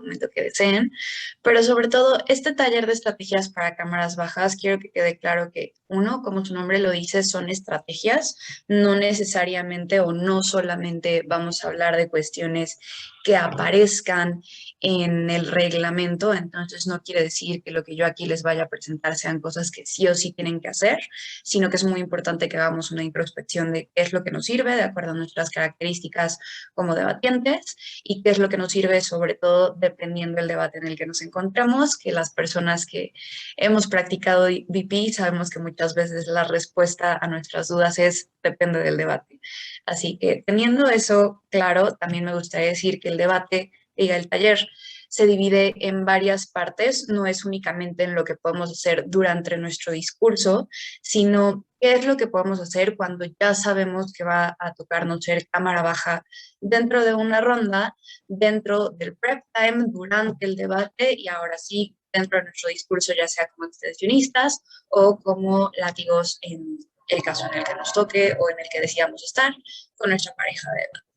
momento que deseen, pero sobre todo este taller de estrategias para cámaras bajas, quiero que quede claro que uno, como su nombre lo dice, son estrategias, no necesariamente o no solamente vamos a hablar de cuestiones que aparezcan en el reglamento, entonces no quiere decir que lo que yo aquí les vaya a presentar sean cosas que sí o sí tienen que hacer, sino que es muy importante que hagamos una introspección de qué es lo que nos sirve de acuerdo a nuestras características como debatientes y qué es lo que nos sirve sobre todo dependiendo del debate en el que nos encontramos, que las personas que hemos practicado VP sabemos que muchas veces la respuesta a nuestras dudas es depende del debate. Así que teniendo eso claro, también me gustaría decir que el debate, diga el taller, se divide en varias partes, no es únicamente en lo que podemos hacer durante nuestro discurso, sino qué es lo que podemos hacer cuando ya sabemos que va a tocarnos ser cámara baja dentro de una ronda, dentro del prep time, durante el debate y ahora sí dentro de nuestro discurso, ya sea como extensionistas o como látigos en el caso en el que nos toque o en el que decíamos estar con nuestra pareja de debate.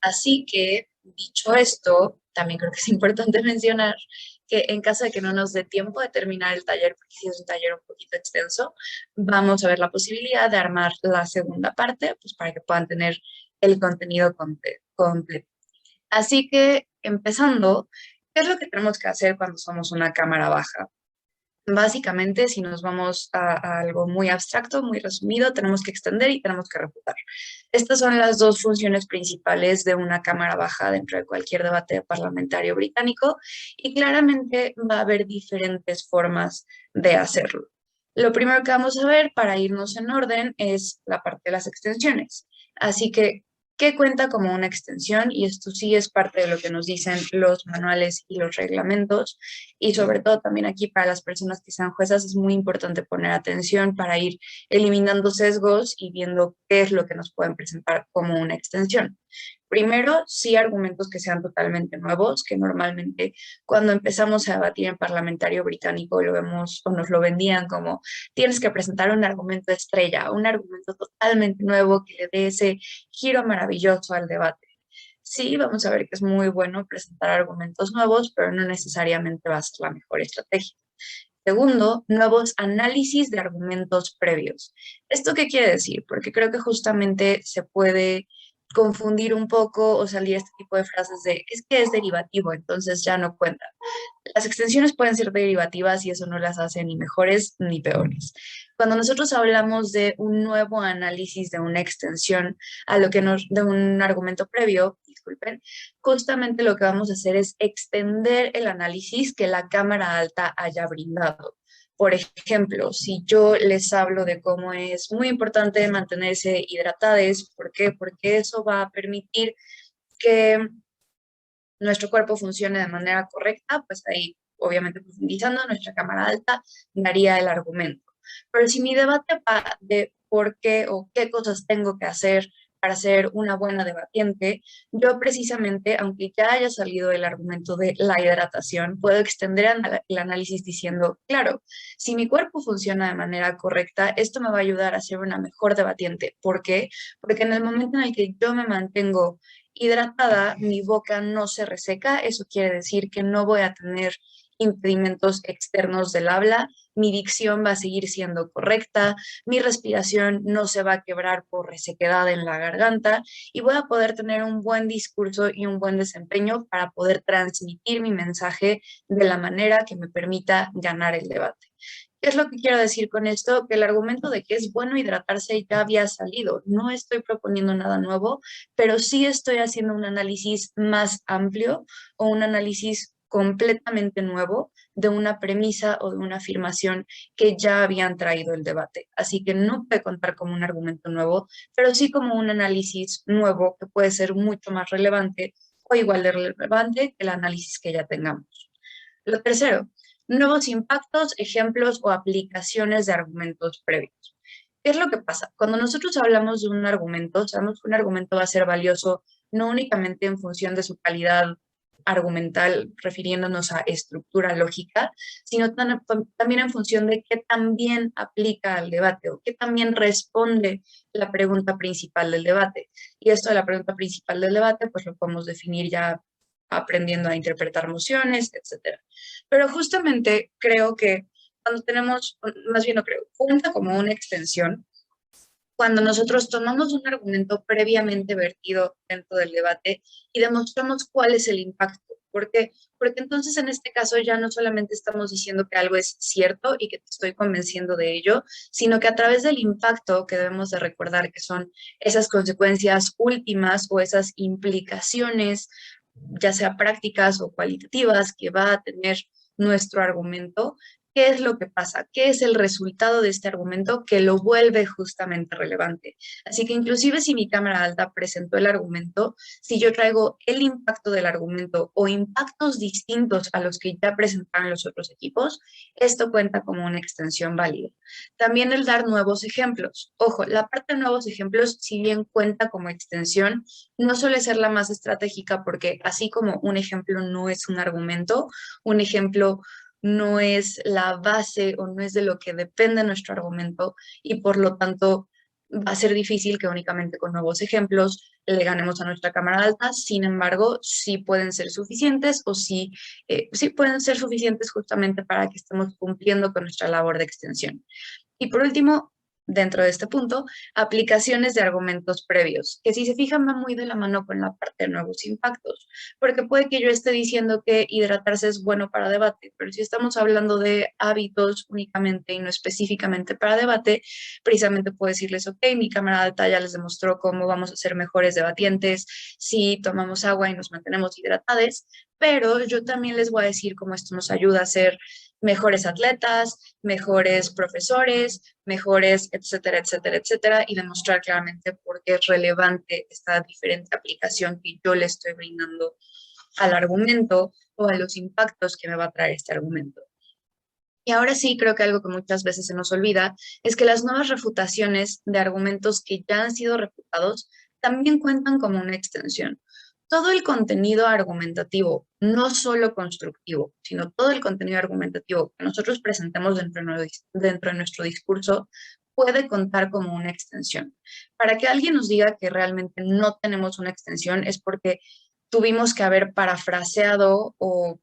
Así que, dicho esto, también creo que es importante mencionar que en caso de que no nos dé tiempo de terminar el taller, porque si es un taller un poquito extenso, vamos a ver la posibilidad de armar la segunda parte, pues para que puedan tener el contenido completo. Así que, empezando, ¿qué es lo que tenemos que hacer cuando somos una cámara baja? Básicamente, si nos vamos a algo muy abstracto, muy resumido, tenemos que extender y tenemos que refutar. Estas son las dos funciones principales de una cámara baja dentro de cualquier debate parlamentario británico y claramente va a haber diferentes formas de hacerlo. Lo primero que vamos a ver para irnos en orden es la parte de las extensiones. Así que, ¿qué cuenta como una extensión? Y esto sí es parte de lo que nos dicen los manuales y los reglamentos y sobre todo también aquí para las personas que sean juezas es muy importante poner atención para ir eliminando sesgos y viendo qué es lo que nos pueden presentar como una extensión. Primero, sí argumentos que sean totalmente nuevos, que normalmente cuando empezamos a debatir en parlamentario británico lo vemos o nos lo vendían como tienes que presentar un argumento estrella, un argumento totalmente nuevo que le dé ese giro maravilloso al debate. Sí, vamos a ver que es muy bueno presentar argumentos nuevos, pero no necesariamente va a ser la mejor estrategia. Segundo, nuevos análisis de argumentos previos. ¿Esto qué quiere decir? Porque creo que justamente se puede confundir un poco o salir este tipo de frases de es que es derivativo, entonces ya no cuenta. Las extensiones pueden ser derivativas y eso no las hace ni mejores ni peores. Cuando nosotros hablamos de un nuevo análisis de una extensión a lo que nos, de un argumento previo, disculpen, justamente lo que vamos a hacer es extender el análisis que la cámara alta haya brindado. Por ejemplo, si yo les hablo de cómo es muy importante mantenerse hidratados, ¿por qué? Porque eso va a permitir que nuestro cuerpo funcione de manera correcta, pues ahí, obviamente profundizando, nuestra cámara alta daría el argumento. Pero si mi debate va de por qué o qué cosas tengo que hacer para ser una buena debatiente, yo precisamente, aunque ya haya salido el argumento de la hidratación, puedo extender el análisis diciendo, claro, si mi cuerpo funciona de manera correcta, esto me va a ayudar a ser una mejor debatiente. ¿Por qué? Porque en el momento en el que yo me mantengo hidratada, mi boca no se reseca, eso quiere decir que no voy a tener impedimentos externos del habla, mi dicción va a seguir siendo correcta, mi respiración no se va a quebrar por resequedad en la garganta y voy a poder tener un buen discurso y un buen desempeño para poder transmitir mi mensaje de la manera que me permita ganar el debate. ¿Qué es lo que quiero decir con esto? Que el argumento de que es bueno hidratarse ya había salido. No estoy proponiendo nada nuevo, pero sí estoy haciendo un análisis más amplio o un análisis completamente nuevo de una premisa o de una afirmación que ya habían traído el debate. Así que no puede contar como un argumento nuevo, pero sí como un análisis nuevo que puede ser mucho más relevante o igual de relevante que el análisis que ya tengamos. Lo tercero, nuevos impactos, ejemplos o aplicaciones de argumentos previos. ¿Qué es lo que pasa? Cuando nosotros hablamos de un argumento, sabemos que un argumento va a ser valioso no únicamente en función de su calidad argumental, refiriéndonos a estructura lógica, sino también en función de qué también aplica al debate o qué también responde la pregunta principal del debate. Y esto de la pregunta principal del debate, pues lo podemos definir ya aprendiendo a interpretar emociones, etcétera. Pero justamente creo que cuando tenemos, más bien no creo, cuenta como una extensión cuando nosotros tomamos un argumento previamente vertido dentro del debate y demostramos cuál es el impacto. ¿Por qué? Porque entonces en este caso ya no solamente estamos diciendo que algo es cierto y que te estoy convenciendo de ello, sino que a través del impacto que debemos de recordar que son esas consecuencias últimas o esas implicaciones, ya sea prácticas o cualitativas, que va a tener nuestro argumento, ¿qué es lo que pasa? ¿Qué es el resultado de este argumento que lo vuelve justamente relevante? Así que inclusive si mi cámara alta presentó el argumento, si yo traigo el impacto del argumento o impactos distintos a los que ya presentaron los otros equipos, esto cuenta como una extensión válida. También el dar nuevos ejemplos. Ojo, la parte de nuevos ejemplos, si bien cuenta como extensión, no suele ser la más estratégica porque así como un ejemplo no es un argumento, un ejemplo no es la base o no es de lo que depende nuestro argumento y por lo tanto va a ser difícil que únicamente con nuevos ejemplos le ganemos a nuestra cámara alta. Sin embargo, sí pueden ser suficientes o sí pueden ser suficientes justamente para que estemos cumpliendo con nuestra labor de extensión. Y por último, dentro de este punto, aplicaciones de argumentos previos, que si se fijan va muy de la mano con la parte de nuevos impactos, porque puede que yo esté diciendo que hidratarse es bueno para debate, pero si estamos hablando de hábitos únicamente y no específicamente para debate, precisamente puedo decirles, ok, mi cámara alta ya les demostró cómo vamos a ser mejores debatientes si tomamos agua y nos mantenemos hidratados, pero yo también les voy a decir cómo esto nos ayuda a ser mejores atletas, mejores profesores, mejores, etcétera, etcétera, etcétera, y demostrar claramente por qué es relevante esta diferente aplicación que yo le estoy brindando al argumento o a los impactos que me va a traer este argumento. Y ahora sí, creo que algo que muchas veces se nos olvida es que las nuevas refutaciones de argumentos que ya han sido refutados también cuentan como una extensión. Todo el contenido argumentativo, no solo constructivo, sino todo el contenido argumentativo que nosotros presentemos dentro de nuestro discurso puede contar como una extensión. Para que alguien nos diga que realmente no tenemos una extensión es porque tuvimos que haber parafraseado o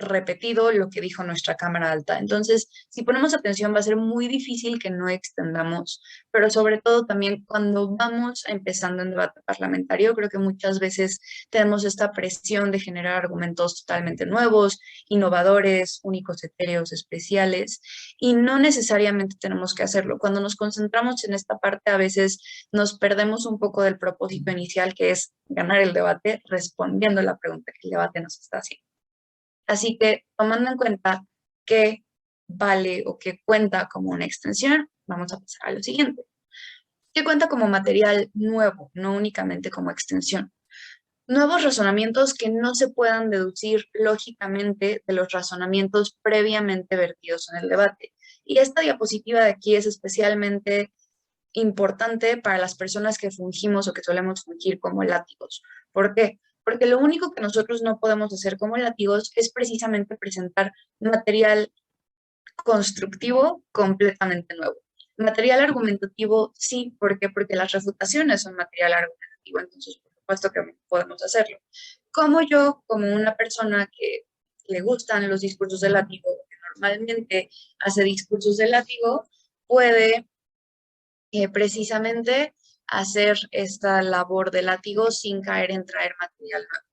repetido lo que dijo nuestra cámara alta. Entonces, si ponemos atención, va a ser muy difícil que no extendamos, pero sobre todo también cuando vamos empezando en debate parlamentario, creo que muchas veces tenemos esta presión de generar argumentos totalmente nuevos, innovadores, únicos, etéreos, especiales, y no necesariamente tenemos que hacerlo. Cuando nos concentramos en esta parte, a veces nos perdemos un poco del propósito inicial, que es ganar el debate respondiendo a la pregunta que el debate nos está haciendo. Así que tomando en cuenta que vale o que cuenta como una extensión, vamos a pasar a lo siguiente. ¿Qué cuenta como material nuevo, no únicamente como extensión? Nuevos razonamientos que no se puedan deducir lógicamente de los razonamientos previamente vertidos en el debate. Y esta diapositiva de aquí es especialmente importante para las personas que fungimos o que solemos fungir como látigos. ¿Por qué? Porque lo único que nosotros no podemos hacer como látigos es precisamente presentar material constructivo completamente nuevo. Material argumentativo, sí, ¿por qué? Porque las refutaciones son material argumentativo, entonces por supuesto que podemos hacerlo. Como yo, como una persona que le gustan los discursos de látigo, que normalmente hace discursos de látigo, puede precisamente hacer esta labor de látigo sin caer en traer material nuevo.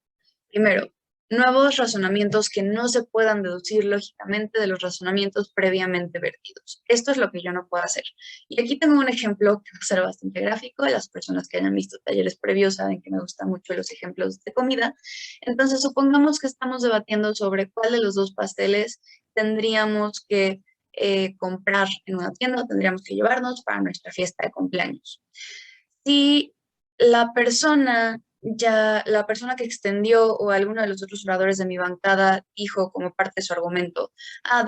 Primero, nuevos razonamientos que no se puedan deducir lógicamente de los razonamientos previamente vertidos. Esto es lo que yo no puedo hacer. Y aquí tengo un ejemplo que va a ser bastante gráfico. Las personas que hayan visto talleres previos saben que me gustan mucho los ejemplos de comida. Entonces, supongamos que estamos debatiendo sobre cuál de los dos pasteles tendríamos que comprar en una tienda, tendríamos que llevarnos para nuestra fiesta de cumpleaños. Si la persona que extendió o alguno de los otros oradores de mi bancada dijo como parte de su argumento,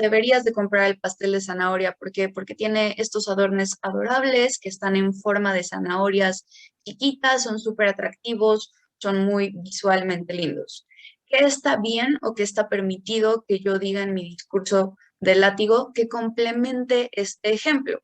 deberías de comprar el pastel de zanahoria, ¿por qué? Porque tiene estos adornos adorables que están en forma de zanahorias chiquitas, son súper atractivos, son muy visualmente lindos. ¿Qué está bien o qué está permitido que yo diga en mi discurso de látigo que complemente este ejemplo?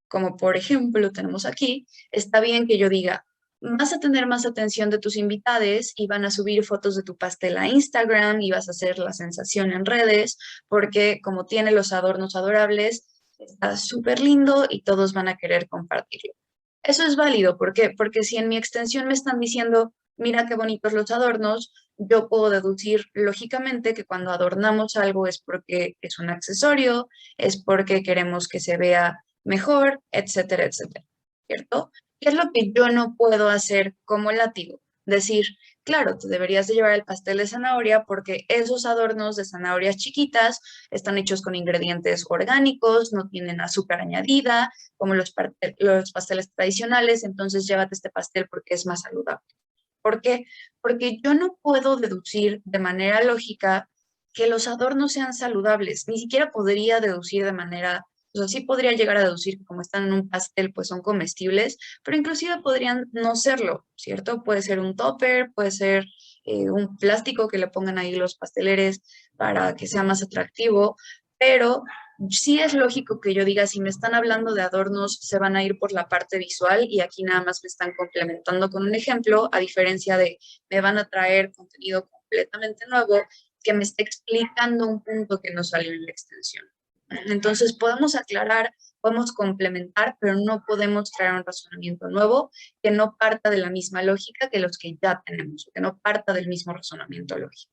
Como por ejemplo tenemos aquí, está bien que yo diga, vas a tener más atención de tus invitados y van a subir fotos de tu pastel a Instagram y vas a hacer la sensación en redes porque como tiene los adornos adorables, está súper lindo y todos van a querer compartirlo. Eso es válido, ¿por qué? Porque si en mi extensión me están diciendo, mira qué bonitos los adornos, yo puedo deducir lógicamente que cuando adornamos algo es porque es un accesorio, es porque queremos que se vea mejor, etcétera, etcétera, ¿cierto? ¿Qué es lo que yo no puedo hacer como látigo? Decir, claro, te deberías de llevar el pastel de zanahoria porque esos adornos de zanahorias chiquitas están hechos con ingredientes orgánicos, no tienen azúcar añadida, como los pasteles tradicionales, entonces llévate este pastel porque es más saludable. ¿Por qué? Porque yo no puedo deducir de manera lógica que los adornos sean saludables. Ni siquiera podría deducir de manera, o sea, sí podría llegar a deducir que como están en un pastel, pues son comestibles, pero inclusive podrían no serlo, ¿cierto? Puede ser un topper, puede ser un plástico que le pongan ahí los pasteleres para que sea más atractivo, pero sí es lógico que yo diga, si me están hablando de adornos, se van a ir por la parte visual y aquí nada más me están complementando con un ejemplo, a diferencia de me van a traer contenido completamente nuevo que me está explicando un punto que no salió en la extensión. Entonces podemos aclarar, podemos complementar, pero no podemos traer un razonamiento nuevo que no parta de la misma lógica que los que ya tenemos, que no parta del mismo razonamiento lógico.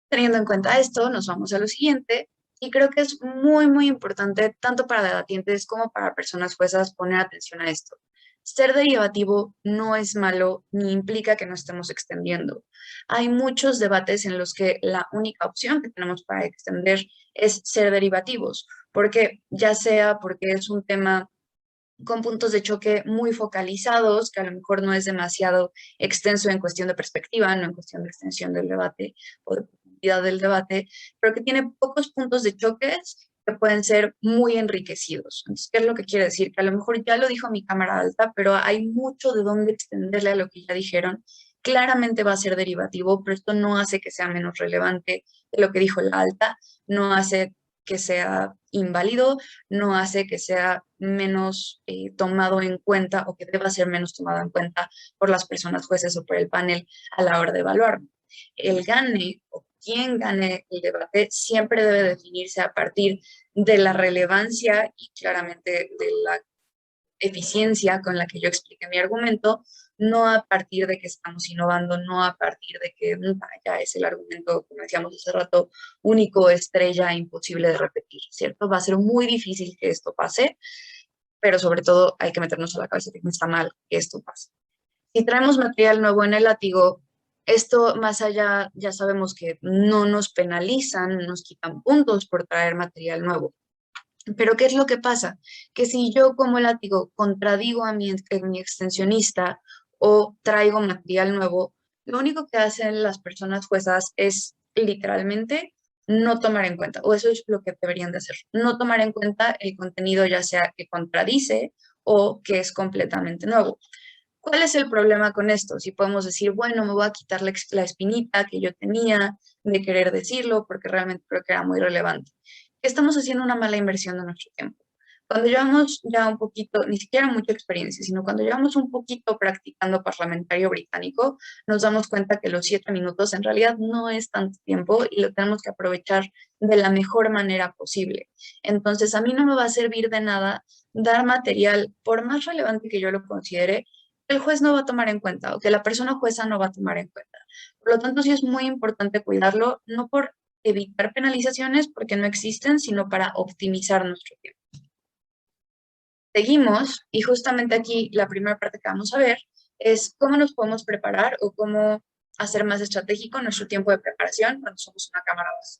Teniendo en cuenta esto, nos vamos a lo siguiente, y creo que es muy, muy importante, tanto para debatientes como para personas juezas, poner atención a esto. Ser derivativo no es malo ni implica que no estemos extendiendo. Hay muchos debates en los que la única opción que tenemos para extender es ser derivativos, porque ya sea porque es un tema con puntos de choque muy focalizados, que a lo mejor no es demasiado extenso en cuestión de perspectiva, no en cuestión de extensión del debate o de profundidad del debate, pero que tiene pocos puntos de choques que pueden ser muy enriquecidos. Entonces, ¿qué es lo que quiere decir? Que a lo mejor ya lo dijo mi cámara alta, pero hay mucho de dónde extenderle a lo que ya dijeron. Claramente va a ser derivativo, pero esto no hace que sea menos relevante de lo que dijo la alta, no hace que sea inválido, no hace que sea menos tomado en cuenta o que deba ser menos tomado en cuenta por las personas jueces o por el panel a la hora de evaluar. El gane o quien gane el debate siempre debe definirse a partir de la relevancia y claramente de la eficiencia con la que yo expliqué mi argumento, no a partir de que estamos innovando, no a partir de que ya es el argumento, como decíamos hace rato, único, estrella, imposible de repetir, ¿cierto? Va a ser muy difícil que esto pase, pero sobre todo hay que meternos a la cabeza que no está mal que esto pase. Si traemos material nuevo en el látigo, esto más allá, ya sabemos que no nos penalizan, nos quitan puntos por traer material nuevo. Pero ¿qué es lo que pasa? Que si yo como látigo contradigo a mi extensionista o traigo material nuevo, lo único que hacen las personas juezas es literalmente no tomar en cuenta, o eso es lo que deberían de hacer, no tomar en cuenta el contenido ya sea que contradice o que es completamente nuevo. ¿Cuál es el problema con esto? Si podemos decir, bueno, me voy a quitar la espinita que yo tenía de querer decirlo porque realmente creo que era muy relevante. Estamos haciendo una mala inversión de nuestro tiempo. Cuando llevamos ya un poquito, ni siquiera mucha experiencia, sino cuando llevamos un poquito practicando parlamentario británico, nos damos cuenta que los 7 minutos en realidad no es tanto tiempo y lo tenemos que aprovechar de la mejor manera posible. Entonces, a mí no me va a servir de nada dar material, por más relevante que yo lo considere, el juez no va a tomar en cuenta o que la persona jueza no va a tomar en cuenta. Por lo tanto, sí es muy importante cuidarlo, no por evitar penalizaciones porque no existen, sino para optimizar nuestro tiempo. Seguimos y justamente aquí la primera parte que vamos a ver es cómo nos podemos preparar o cómo hacer más estratégico nuestro tiempo de preparación cuando somos una cámara base.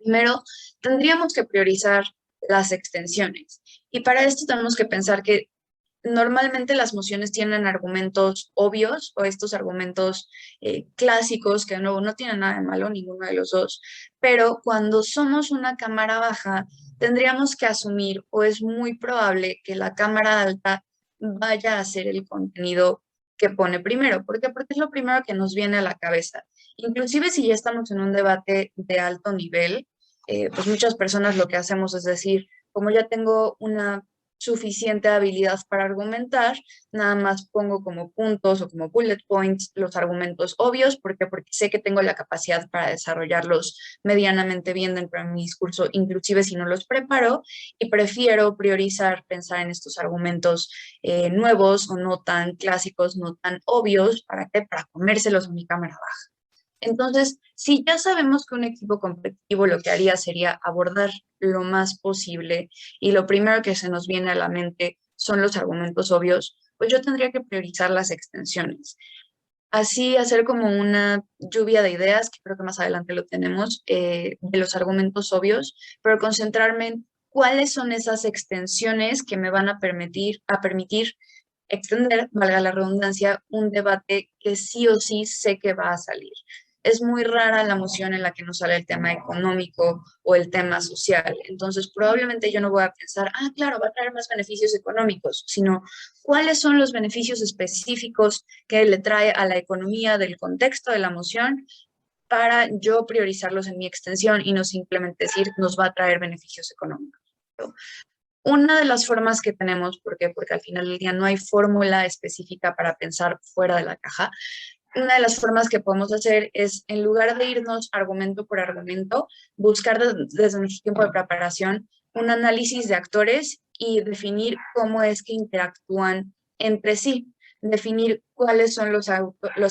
Primero, tendríamos que priorizar las extensiones y para esto tenemos que pensar que normalmente las mociones tienen argumentos obvios o estos argumentos clásicos que no tienen nada de malo, ninguno de los dos, pero cuando somos una cámara baja, tendríamos que asumir o es muy probable que la cámara alta vaya a hacer el contenido que pone primero. ¿Por qué? Porque es lo primero que nos viene a la cabeza. Inclusive si ya estamos en un debate de alto nivel, pues muchas personas lo que hacemos es decir, como ya tengo una suficiente habilidad para argumentar, nada más pongo como puntos o como bullet points los argumentos obvios. ¿Por qué? Porque sé que tengo la capacidad para desarrollarlos medianamente bien dentro de mi discurso, inclusive si no los preparo, y prefiero priorizar pensar en estos argumentos nuevos o no tan clásicos, no tan obvios. ¿Para qué? Para comérselos a mi cámara baja. Entonces, si ya sabemos que un equipo competitivo lo que haría sería abordar lo más posible y lo primero que se nos viene a la mente son los argumentos obvios, pues yo tendría que priorizar las extensiones. Así hacer como una lluvia de ideas, que creo que más adelante lo tenemos, de los argumentos obvios, pero concentrarme en cuáles son esas extensiones que me van a permitir extender, valga la redundancia, un debate que sí o sí sé que va a salir. Es muy rara la moción en la que no sale el tema económico o el tema social. Entonces, probablemente yo no voy a pensar, claro, va a traer más beneficios económicos, sino cuáles son los beneficios específicos que le trae a la economía del contexto de la moción para yo priorizarlos en mi extensión y no simplemente decir nos va a traer beneficios económicos. Una de las formas que tenemos, ¿por qué? Porque al final del día no hay fórmula específica para pensar fuera de la caja. Una de las formas que podemos hacer es, en lugar de irnos argumento por argumento, buscar desde nuestro tiempo de preparación un análisis de actores y definir cómo es que interactúan entre sí, definir cuáles son los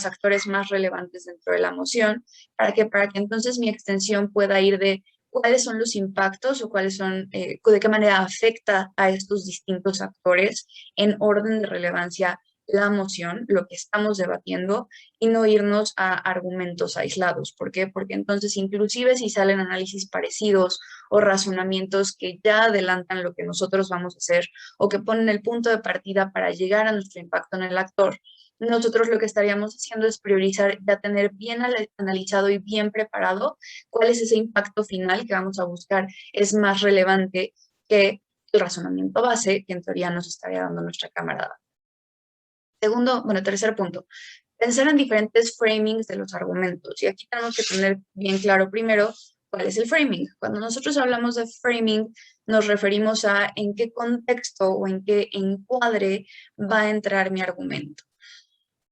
actores más relevantes dentro de la moción, para que entonces mi extensión pueda ir de cuáles son los impactos o de qué manera afecta a estos distintos actores en orden de relevancia la moción, lo que estamos debatiendo, y no irnos a argumentos aislados. ¿Por qué? Porque entonces inclusive si salen análisis parecidos o razonamientos que ya adelantan lo que nosotros vamos a hacer o que ponen el punto de partida para llegar a nuestro impacto en el actor, nosotros lo que estaríamos haciendo es priorizar, ya tener bien analizado y bien preparado cuál es ese impacto final que vamos a buscar. Es más relevante que el razonamiento base que en teoría nos estaría dando nuestra cámara. Tercer punto, pensar en diferentes framings de los argumentos. Y aquí tenemos que tener bien claro primero cuál es el framing. Cuando nosotros hablamos de framing, nos referimos a en qué contexto o en qué encuadre va a entrar mi argumento.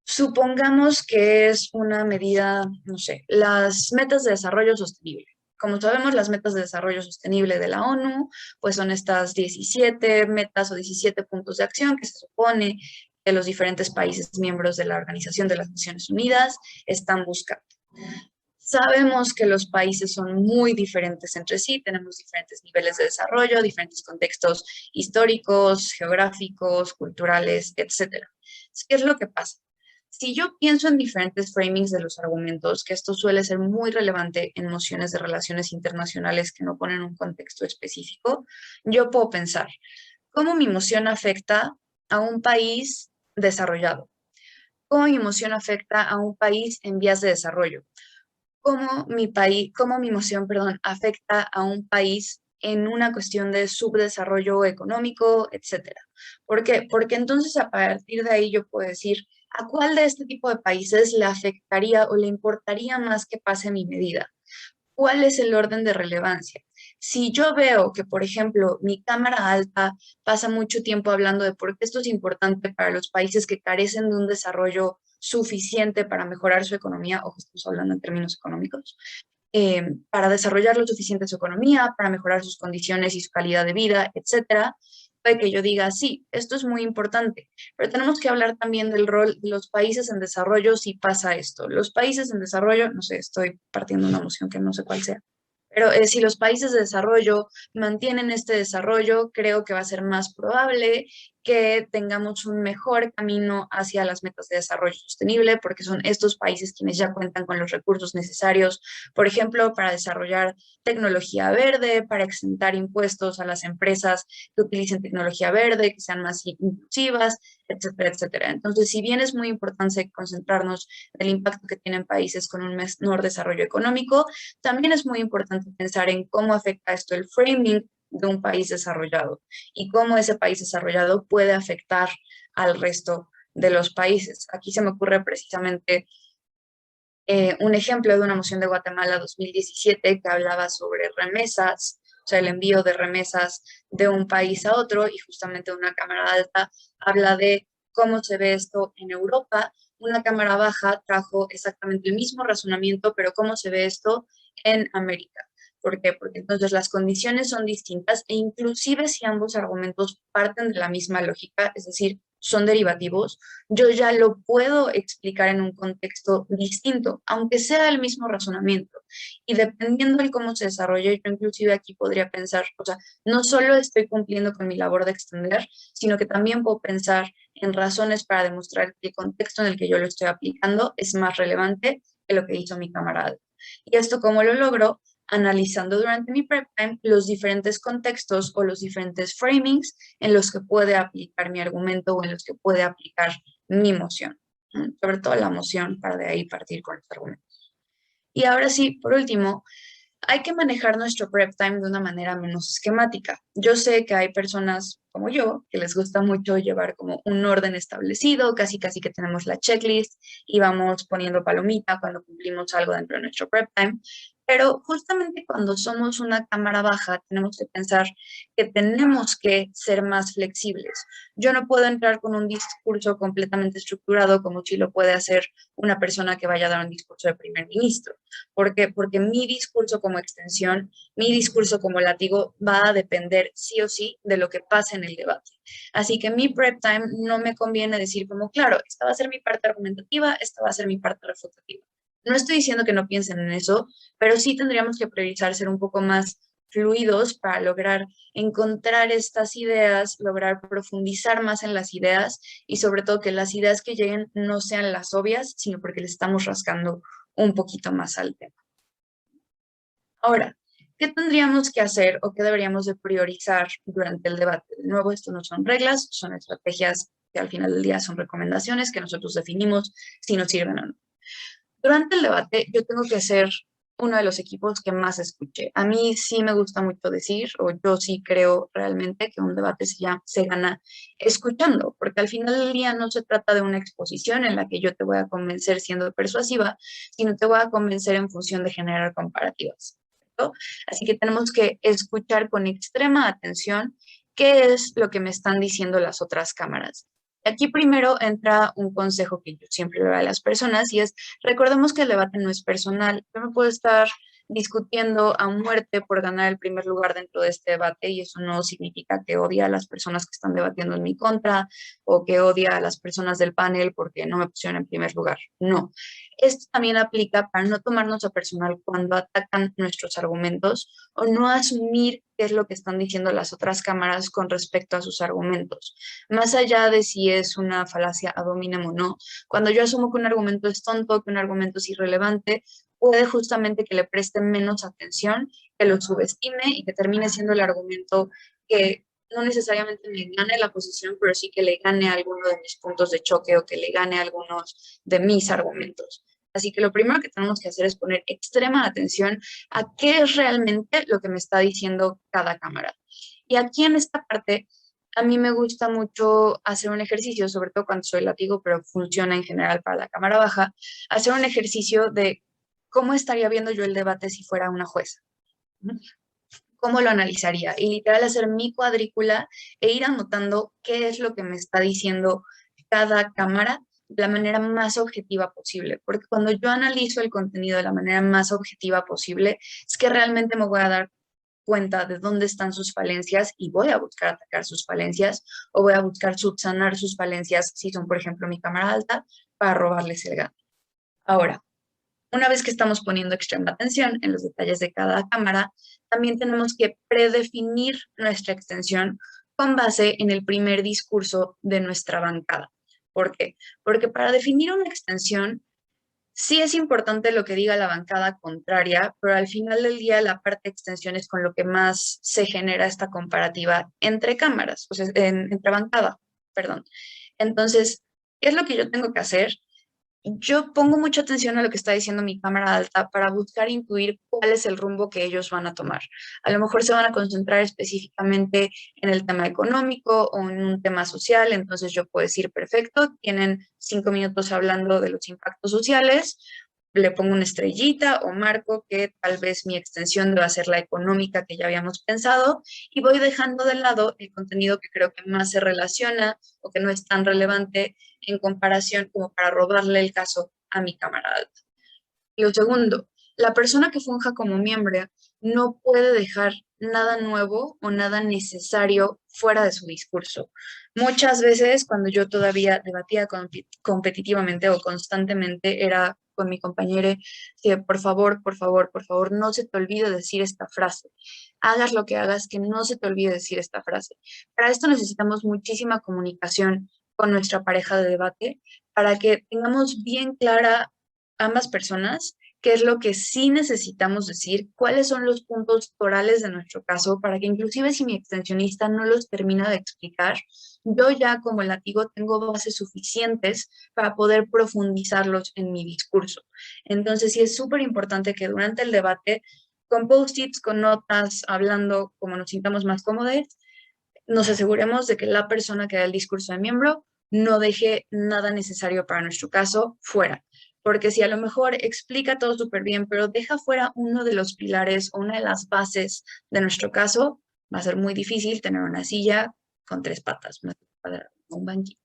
Supongamos que es una medida, no sé, las metas de desarrollo sostenible. Como sabemos, las metas de desarrollo sostenible de la ONU, pues son estas 17 metas o 17 puntos de acción que se supone que los diferentes países miembros de la Organización de las Naciones Unidas están buscando. Sabemos que los países son muy diferentes entre sí, tenemos diferentes niveles de desarrollo, diferentes contextos históricos, geográficos, culturales, etc. ¿Qué es lo que pasa? Si yo pienso en diferentes framings de los argumentos, que esto suele ser muy relevante en mociones de relaciones internacionales que no ponen un contexto específico, yo puedo pensar cómo mi moción afecta a un país desarrollado, cómo mi moción afecta a un país en vías de desarrollo, cómo mi moción, perdón, afecta a un país en una cuestión de subdesarrollo económico, etcétera. ¿Por qué? Porque entonces a partir de ahí yo puedo decir a cuál de este tipo de países le afectaría o le importaría más que pase mi medida. ¿Cuál es el orden de relevancia? Si yo veo que, por ejemplo, mi cámara alta pasa mucho tiempo hablando de por qué esto es importante para los países que carecen de un desarrollo suficiente para mejorar su economía, ojo, estamos hablando en términos económicos, para desarrollar lo suficiente su economía, para mejorar sus condiciones y su calidad de vida, etcétera, puede que yo diga, sí, esto es muy importante, pero tenemos que hablar también del rol de los países en desarrollo si pasa esto. Los países en desarrollo, no sé, estoy partiendo una moción que no sé cuál sea, pero si los países de desarrollo mantienen este desarrollo, creo que va a ser más probable que tengamos un mejor camino hacia las metas de desarrollo sostenible, porque son estos países quienes ya cuentan con los recursos necesarios, por ejemplo, para desarrollar tecnología verde, para exentar impuestos a las empresas que utilicen tecnología verde, que sean más inclusivas, etcétera, etcétera. Entonces, si bien es muy importante concentrarnos en el impacto que tienen países con un menor desarrollo económico, también es muy importante pensar en cómo afecta esto el framing de un país desarrollado y cómo ese país desarrollado puede afectar al resto de los países. Aquí se me ocurre precisamente un ejemplo de una moción de Guatemala 2017 que hablaba sobre remesas, o sea, el envío de remesas de un país a otro, y justamente una cámara alta habla de cómo se ve esto en Europa. Una cámara baja trajo exactamente el mismo razonamiento, pero cómo se ve esto en América. ¿Por qué? Porque entonces las condiciones son distintas e inclusive si ambos argumentos parten de la misma lógica, es decir, son derivativos, yo ya lo puedo explicar en un contexto distinto, aunque sea el mismo razonamiento. Y dependiendo de cómo se desarrolle, yo inclusive aquí podría pensar, o sea, no solo estoy cumpliendo con mi labor de extender, sino que también puedo pensar en razones para demostrar que el contexto en el que yo lo estoy aplicando es más relevante que lo que hizo mi camarada. ¿Y esto cómo lo logro? Analizando durante mi prep time los diferentes contextos o los diferentes framings en los que puede aplicar mi argumento o en los que puede aplicar mi moción. Sobre todo la moción para de ahí partir con los argumentos. Y ahora sí, por último, hay que manejar nuestro prep time de una manera menos esquemática. Yo sé que hay personas como yo que les gusta mucho llevar como un orden establecido, casi casi que tenemos la checklist y vamos poniendo palomita cuando cumplimos algo dentro de nuestro prep time. Pero justamente cuando somos una cámara baja, tenemos que pensar que tenemos que ser más flexibles. Yo no puedo entrar con un discurso completamente estructurado como si lo puede hacer una persona que vaya a dar un discurso de primer ministro. ¿Por qué? Porque mi discurso como extensión, mi discurso como látigo va a depender sí o sí de lo que pase en el debate. Así que mi prep time no me conviene decir como, claro, esta va a ser mi parte argumentativa, esta va a ser mi parte refutativa. No estoy diciendo que no piensen en eso, pero sí tendríamos que priorizar ser un poco más fluidos para lograr encontrar estas ideas, lograr profundizar más en las ideas y sobre todo que las ideas que lleguen no sean las obvias, sino porque le estamos rascando un poquito más al tema. Ahora, ¿qué tendríamos que hacer o qué deberíamos de priorizar durante el debate? De nuevo, esto no son reglas, son estrategias que al final del día son recomendaciones que nosotros definimos si nos sirven o no. Durante el debate, yo tengo que ser uno de los equipos que más escuche. A mí sí me gusta mucho decir, o yo sí creo realmente que un debate se gana escuchando, porque al final del día no se trata de una exposición en la que yo te voy a convencer siendo persuasiva, sino te voy a convencer en función de generar comparativas. ¿Cierto? Así que tenemos que escuchar con extrema atención qué es lo que me están diciendo las otras cámaras. Aquí primero entra un consejo que yo siempre le doy a las personas y es, recordemos que el debate no es personal. Yo no puedo estar discutiendo a muerte por ganar el primer lugar dentro de este debate y eso no significa que odie a las personas que están debatiendo en mi contra o que odie a las personas del panel porque no me pusieron en primer lugar. No. Esto también aplica para no tomarnos a personal cuando atacan nuestros argumentos o no asumir qué es lo que están diciendo las otras cámaras con respecto a sus argumentos. Más allá de si es una falacia ad hominem o no, cuando yo asumo que un argumento es tonto, que un argumento es irrelevante, puede justamente que le preste menos atención, que lo subestime y que termine siendo el argumento que no necesariamente me gane la posición, pero sí que le gane alguno de mis puntos de choque o que le gane algunos de mis argumentos. Así que lo primero que tenemos que hacer es poner extrema atención a qué es realmente lo que me está diciendo cada cámara. Y aquí en esta parte, a mí me gusta mucho hacer un ejercicio, sobre todo cuando soy látigo, pero funciona en general para la cámara baja, hacer un ejercicio de cómo estaría viendo yo el debate si fuera una jueza. ¿Cómo lo analizaría? Y literal hacer mi cuadrícula e ir anotando qué es lo que me está diciendo cada cámara de la manera más objetiva posible, porque cuando yo analizo el contenido de la manera más objetiva posible, es que realmente me voy a dar cuenta de dónde están sus falencias y voy a buscar atacar sus falencias o voy a buscar subsanar sus falencias si son, por ejemplo, mi cámara alta, para robarles el gato. Ahora, una vez que estamos poniendo extrema atención en los detalles de cada cámara, también tenemos que predefinir nuestra extensión con base en el primer discurso de nuestra bancada. ¿Por qué? Porque para definir una extensión, sí es importante lo que diga la bancada contraria, pero al final del día la parte de extensión es con lo que más se genera esta comparativa entre cámaras, o sea, entre bancada, perdón. Entonces, ¿qué es lo que yo tengo que hacer? Yo pongo mucha atención a lo que está diciendo mi cámara alta para buscar intuir cuál es el rumbo que ellos van a tomar. A lo mejor se van a concentrar específicamente en el tema económico o en un tema social, entonces yo puedo decir, perfecto, tienen 5 minutos hablando de los impactos sociales, le pongo una estrellita o marco que tal vez mi extensión deba ser la económica que ya habíamos pensado y voy dejando de lado el contenido que creo que más se relaciona o que no es tan relevante en comparación como para robarle el caso a mi camarada. Lo segundo, la persona que funja como miembro no puede dejar nada nuevo o nada necesario fuera de su discurso. Muchas veces cuando yo todavía debatía competitivamente o constantemente era con mi compañero que por favor, por favor, por favor, no se te olvide decir esta frase. Hagas lo que hagas, que no se te olvide decir esta frase. Para esto necesitamos muchísima comunicación con nuestra pareja de debate para que tengamos bien clara ambas personas qué es lo que sí necesitamos decir, cuáles son los puntos torales de nuestro caso, para que inclusive si mi extensionista no los termina de explicar, yo ya como latigo tengo bases suficientes para poder profundizarlos en mi discurso. Entonces sí es súper importante que durante el debate, con post-its, con notas, hablando como nos sintamos más cómodos, nos aseguremos de que la persona que da el discurso de miembro no deje nada necesario para nuestro caso fuera. Porque si a lo mejor explica todo súper bien, pero deja fuera uno de los pilares o una de las bases de nuestro caso, va a ser muy difícil tener una silla con tres patas, un banquillo.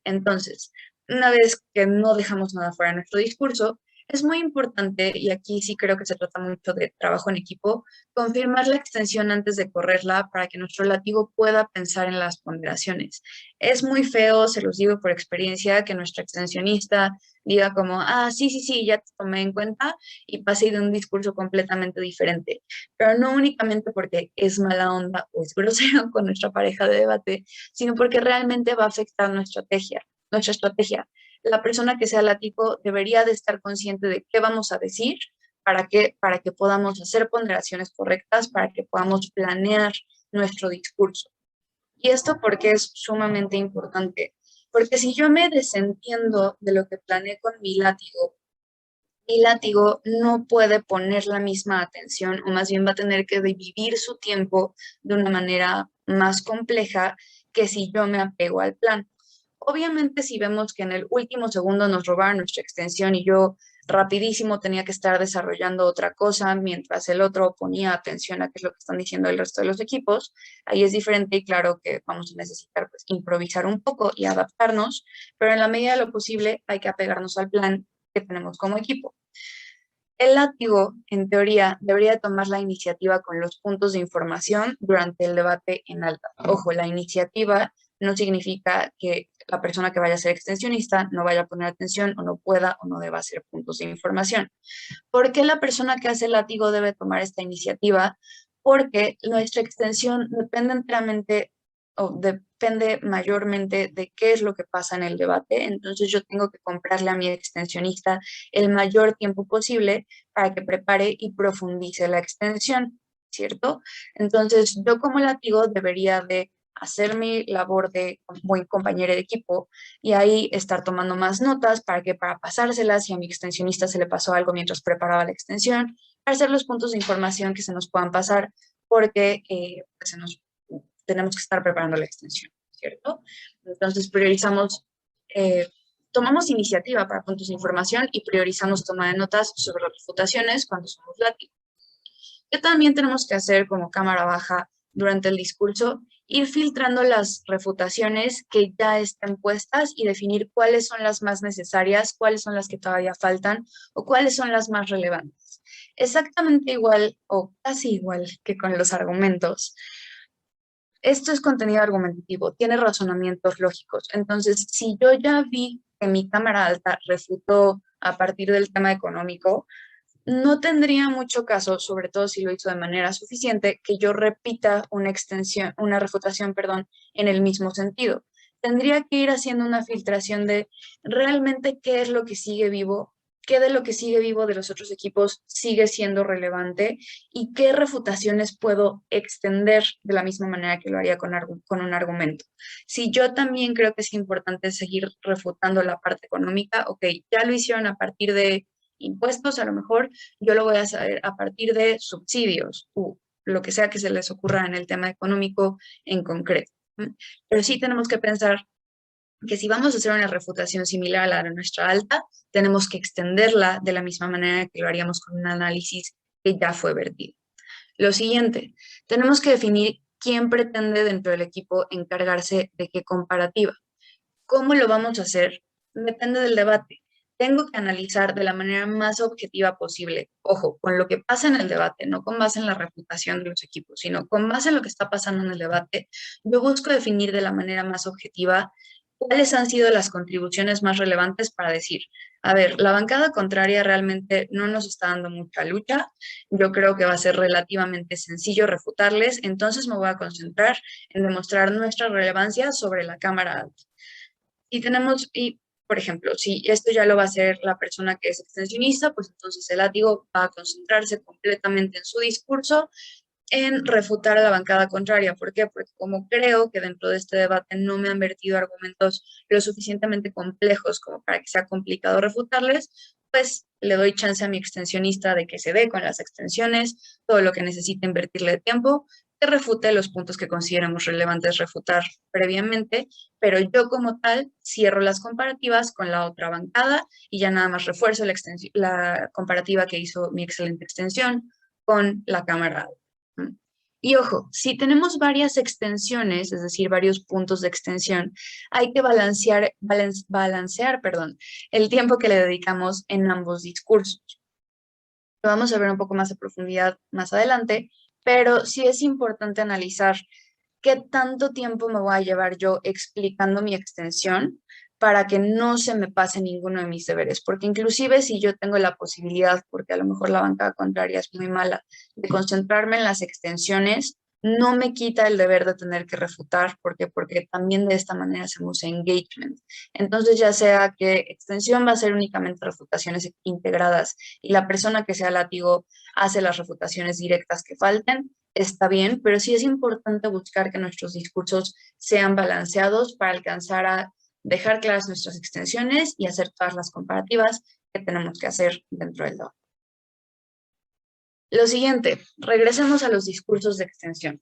Entonces, una vez que no dejamos nada fuera de nuestro discurso, es muy importante, y aquí sí creo que se trata mucho de trabajo en equipo, confirmar la extensión antes de correrla para que nuestro látigo pueda pensar en las ponderaciones. Es muy feo, se los digo por experiencia, que nuestra extensionista diga como, ah, sí, sí, sí, ya te tomé en cuenta y pase de un discurso completamente diferente. Pero no únicamente porque es mala onda o es grosero con nuestra pareja de debate, sino porque realmente va a afectar nuestra estrategia. Nuestra estrategia. La persona que sea látigo debería de estar consciente de qué vamos a decir para que podamos hacer ponderaciones correctas, para que podamos planear nuestro discurso. Y esto porque es sumamente importante, porque si yo me desentiendo de lo que planeé con mi látigo no puede poner la misma atención o más bien va a tener que dividir su tiempo de una manera más compleja que si yo me apego al plan. Obviamente, si vemos que en el último segundo nos robaron nuestra extensión y yo rapidísimo tenía que estar desarrollando otra cosa mientras el otro ponía atención a qué es lo que están diciendo el resto de los equipos, ahí es diferente y claro que vamos a necesitar pues, improvisar un poco y adaptarnos, pero en la medida de lo posible hay que apegarnos al plan que tenemos como equipo. El látigo, en teoría, debería tomar la iniciativa con los puntos de información durante el debate en alta. Ojo, la iniciativa no significa que la persona que vaya a ser extensionista no vaya a poner atención o no pueda o no deba hacer puntos de información. ¿Por qué la persona que hace el látigo debe tomar esta iniciativa? Porque nuestra extensión depende enteramente o depende mayormente de qué es lo que pasa en el debate. Entonces yo tengo que comprarle a mi extensionista el mayor tiempo posible para que prepare y profundice la extensión, ¿cierto? Entonces yo como látigo debería de hacer mi labor de buen compañero de equipo y ahí estar tomando más notas para pasárselas si a mi extensionista se le pasó algo mientras preparaba la extensión, para hacer los puntos de información que se nos puedan pasar porque pues tenemos que estar preparando la extensión, ¿cierto? Entonces priorizamos, tomamos iniciativa para puntos de información y priorizamos toma de notas sobre las refutaciones cuando somos látigos. ¿Qué también tenemos que hacer como cámara baja durante el discurso? Ir filtrando las refutaciones que ya están puestas y definir cuáles son las más necesarias, cuáles son las que todavía faltan o cuáles son las más relevantes. Exactamente igual o casi igual que con los argumentos. Esto es contenido argumentativo, tiene razonamientos lógicos. Entonces, si yo ya vi que mi cámara alta refutó a partir del tema económico, no tendría mucho caso, sobre todo si lo hizo de manera suficiente, que yo repita una refutación, perdón, en el mismo sentido. Tendría que ir haciendo una filtración de realmente qué es lo que sigue vivo, qué de lo que sigue vivo de los otros equipos sigue siendo relevante y qué refutaciones puedo extender de la misma manera que lo haría con un argumento. Si yo también creo que es importante seguir refutando la parte económica, ok, ya lo hicieron a partir de impuestos, a lo mejor yo lo voy a saber a partir de subsidios o lo que sea que se les ocurra en el tema económico en concreto. Pero sí tenemos que pensar que si vamos a hacer una refutación similar a la de nuestra alta, tenemos que extenderla de la misma manera que lo haríamos con un análisis que ya fue vertido. Lo siguiente, tenemos que definir quién pretende dentro del equipo encargarse de qué comparativa. ¿Cómo lo vamos a hacer? Depende del debate. Tengo que analizar de la manera más objetiva posible, ojo, con lo que pasa en el debate, no con base en la reputación de los equipos, sino con base en lo que está pasando en el debate. Yo busco definir de la manera más objetiva cuáles han sido las contribuciones más relevantes para decir, a ver, la bancada contraria realmente no nos está dando mucha lucha, yo creo que va a ser relativamente sencillo refutarles, entonces me voy a concentrar en demostrar nuestra relevancia sobre la Cámara Alta. Y tenemos, y por ejemplo, si esto ya lo va a hacer la persona que es extensionista, pues entonces el látigo va a concentrarse completamente en su discurso en refutar a la bancada contraria. ¿Por qué? Porque como creo que dentro de este debate no me han vertido argumentos lo suficientemente complejos como para que sea complicado refutarles, pues le doy chance a mi extensionista de que se dé con las extensiones, todo lo que necesite invertirle de tiempo, que refute los puntos que consideremos relevantes refutar previamente, pero yo como tal cierro las comparativas con la otra bancada y ya nada más refuerzo la comparativa que hizo mi excelente extensión con la cámara. Y ojo, si tenemos varias extensiones, es decir, varios puntos de extensión, hay que balancear, perdón, el tiempo que le dedicamos en ambos discursos. Lo vamos a ver un poco más a profundidad más adelante, pero sí es importante analizar qué tanto tiempo me voy a llevar yo explicando mi extensión para que no se me pase ninguno de mis deberes, porque inclusive si yo tengo la posibilidad, porque a lo mejor la bancada contraria es muy mala, de concentrarme en las extensiones, no me quita el deber de tener que refutar, porque también de esta manera hacemos engagement. Entonces, ya sea que extensión va a ser únicamente refutaciones integradas y la persona que sea látigo hace las refutaciones directas que falten, está bien, pero sí es importante buscar que nuestros discursos sean balanceados para alcanzar a dejar claras nuestras extensiones y hacer todas las comparativas que tenemos que hacer dentro del debate. Lo siguiente, regresemos a los discursos de extensión.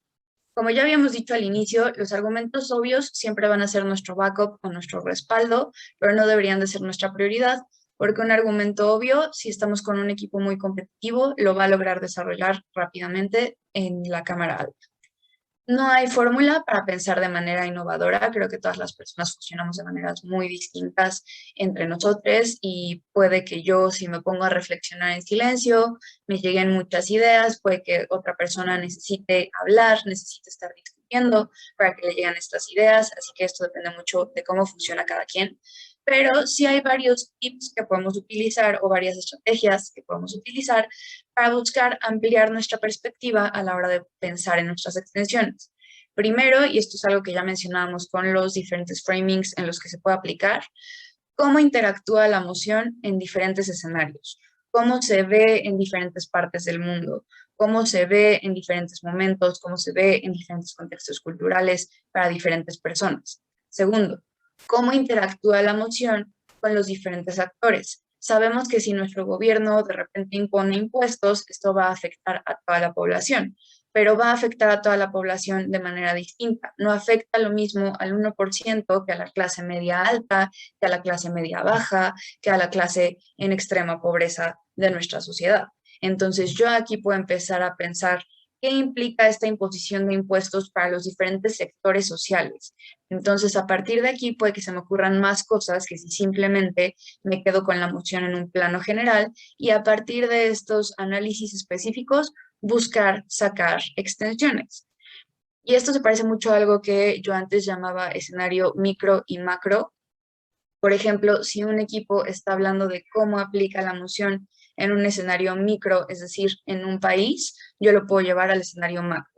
Como ya habíamos dicho al inicio, los argumentos obvios siempre van a ser nuestro backup o nuestro respaldo, pero no deberían de ser nuestra prioridad, porque un argumento obvio, si estamos con un equipo muy competitivo, lo va a lograr desarrollar rápidamente en la cámara alta. No hay fórmula para pensar de manera innovadora. Creo que todas las personas funcionamos de maneras muy distintas entre nosotros y puede que yo, si me pongo a reflexionar en silencio, me lleguen muchas ideas, puede que otra persona necesite hablar, necesite estar discutiendo para que le lleguen estas ideas, así que esto depende mucho de cómo funciona cada quien. Pero sí hay varios tips que podemos utilizar o varias estrategias que podemos utilizar para buscar ampliar nuestra perspectiva a la hora de pensar en nuestras extensiones. Primero, y esto es algo que ya mencionábamos con los diferentes framings en los que se puede aplicar, cómo interactúa la emoción en diferentes escenarios, cómo se ve en diferentes partes del mundo, cómo se ve en diferentes momentos, cómo se ve en diferentes contextos culturales para diferentes personas. Segundo, cómo interactúa la emoción con los diferentes actores. Sabemos que si nuestro gobierno de repente impone impuestos, esto va a afectar a toda la población, pero va a afectar a toda la población de manera distinta. No afecta lo mismo al 1% que a la clase media alta, que a la clase media baja, que a la clase en extrema pobreza de nuestra sociedad. Entonces yo aquí puedo empezar a pensar qué implica esta imposición de impuestos para los diferentes sectores sociales. Entonces, a partir de aquí puede que se me ocurran más cosas que si simplemente me quedo con la moción en un plano general y a partir de estos análisis específicos buscar sacar extensiones. Y esto se parece mucho a algo que yo antes llamaba escenario micro y macro. Por ejemplo, si un equipo está hablando de cómo aplica la moción en un escenario micro, es decir, en un país, yo lo puedo llevar al escenario macro.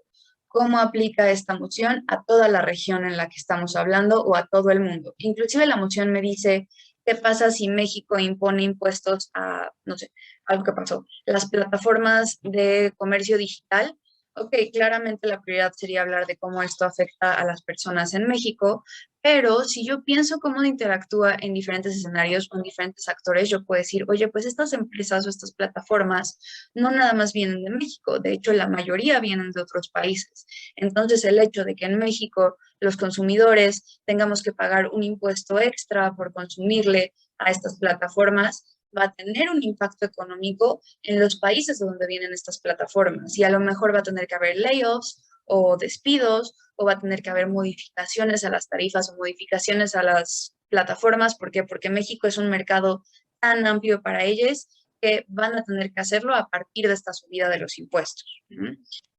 ¿Cómo aplica esta moción a toda la región en la que estamos hablando o a todo el mundo? Inclusive la moción me dice, ¿qué pasa si México impone impuestos a, no sé, algo que pasó? Las plataformas de comercio digital. Ok, claramente la prioridad sería hablar de cómo esto afecta a las personas en México, pero si yo pienso cómo interactúa en diferentes escenarios con diferentes actores, yo puedo decir, oye, pues estas empresas o estas plataformas no nada más vienen de México, de hecho la mayoría vienen de otros países. Entonces el hecho de que en México los consumidores tengamos que pagar un impuesto extra por consumirle a estas plataformas va a tener un impacto económico en los países de donde vienen estas plataformas y a lo mejor va a tener que haber layoffs o despidos o va a tener que haber modificaciones a las tarifas o modificaciones a las plataformas. ¿Por qué? Porque México es un mercado tan amplio para ellos que van a tener que hacerlo a partir de esta subida de los impuestos.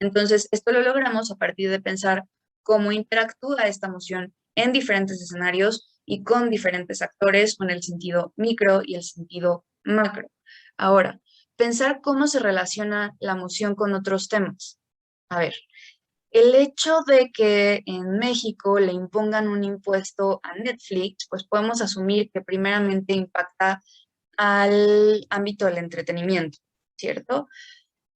Entonces, esto lo logramos a partir de pensar cómo interactúa esta moción en diferentes escenarios y con diferentes actores, con el sentido micro y el sentido macro. Ahora, pensar cómo se relaciona la moción con otros temas. A ver, el hecho de que en México le impongan un impuesto a Netflix, pues podemos asumir que primeramente impacta al ámbito del entretenimiento, ¿cierto?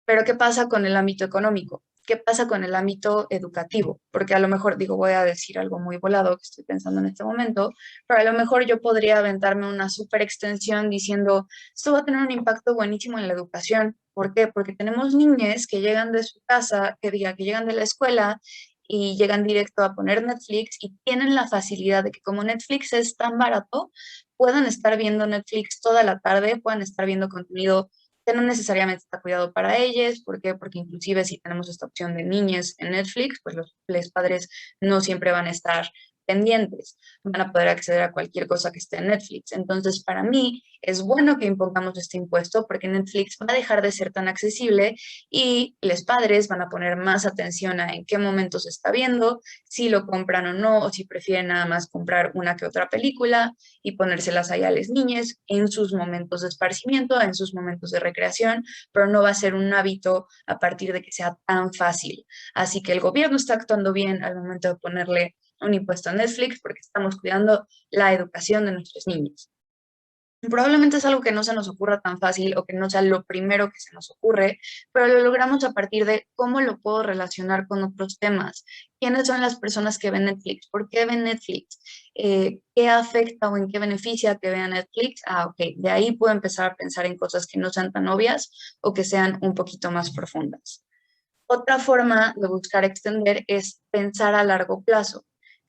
Pero ¿qué pasa con el ámbito económico? ¿Qué pasa con el ámbito educativo? Porque a lo mejor, digo, voy a decir algo muy volado que estoy pensando en este momento, pero a lo mejor yo podría aventarme una súper extensión diciendo, esto va a tener un impacto buenísimo en la educación. ¿Por qué? Porque tenemos niñas que llegan de su casa, que diga, que llegan de la escuela y llegan directo a poner Netflix y tienen la facilidad de que como Netflix es tan barato, puedan estar viendo Netflix toda la tarde, puedan estar viendo contenido que no necesariamente está cuidado para ellos. ¿Por qué? Porque inclusive si tenemos esta opción de niñas en Netflix, pues los padres no siempre van a estar pendientes, van a poder acceder a cualquier cosa que esté en Netflix. Entonces, para mí es bueno que impongamos este impuesto porque Netflix va a dejar de ser tan accesible y los padres van a poner más atención a en qué momento se está viendo, si lo compran o no, o si prefieren nada más comprar una que otra película y ponérselas ahí a las niñas en sus momentos de esparcimiento, en sus momentos de recreación, pero no va a ser un hábito a partir de que sea tan fácil. Así que el gobierno está actuando bien al momento de ponerle un impuesto a Netflix porque estamos cuidando la educación de nuestros niños. Probablemente es algo que no se nos ocurra tan fácil o que no sea lo primero que se nos ocurre, pero lo logramos a partir de cómo lo puedo relacionar con otros temas. ¿Quiénes son las personas que ven Netflix? ¿Por qué ven Netflix? ¿Qué afecta o en qué beneficia que vean Netflix? Ah, ok, de ahí puedo empezar a pensar en cosas que no sean tan obvias o que sean un poquito más profundas. Otra forma de buscar extender es pensar a largo plazo.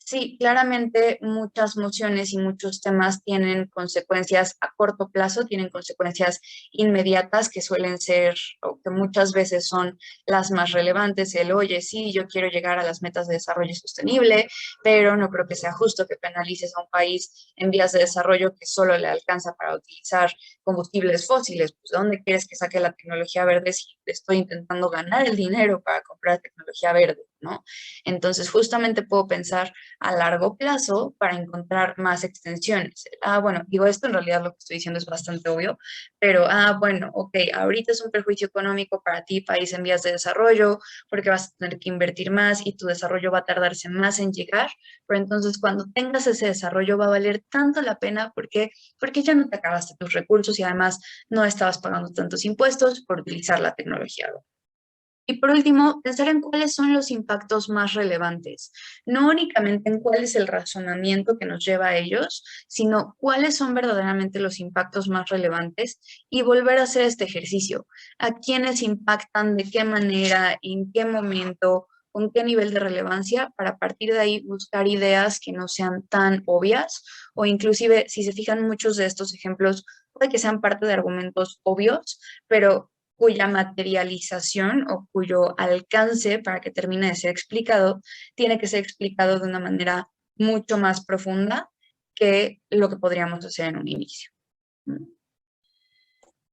Sí, claramente muchas mociones y muchos temas tienen consecuencias a corto plazo, tienen consecuencias inmediatas que suelen ser o que muchas veces son las más relevantes. El, oye, sí, yo quiero llegar a las metas de desarrollo sostenible, pero no creo que sea justo que penalices a un país en vías de desarrollo que solo le alcanza para utilizar combustibles fósiles. Pues, ¿de dónde quieres que saque la tecnología verde si estoy intentando ganar el dinero para comprar tecnología verde, ¿no? Entonces, justamente puedo pensar a largo plazo para encontrar más extensiones. Ah, bueno, digo esto, en realidad lo que estoy diciendo es bastante obvio, pero, bueno, ok, ahorita es un perjuicio económico para ti, país en vías de desarrollo, porque vas a tener que invertir más y tu desarrollo va a tardarse más en llegar, pero entonces cuando tengas ese desarrollo va a valer tanto la pena porque ya no te acabaste tus recursos y además no estabas pagando tantos impuestos por utilizar la tecnología. Y por último, pensar en cuáles son los impactos más relevantes, no únicamente en cuál es el razonamiento que nos lleva a ellos, sino cuáles son verdaderamente los impactos más relevantes y volver a hacer este ejercicio. ¿A quiénes impactan? ¿De qué manera? ¿En qué momento? ¿Con qué nivel de relevancia? Para a partir de ahí buscar ideas que no sean tan obvias o inclusive, si se fijan muchos de estos ejemplos, puede que sean parte de argumentos obvios, pero cuya materialización o cuyo alcance para que termine de ser explicado, tiene que ser explicado de una manera mucho más profunda que lo que podríamos hacer en un inicio.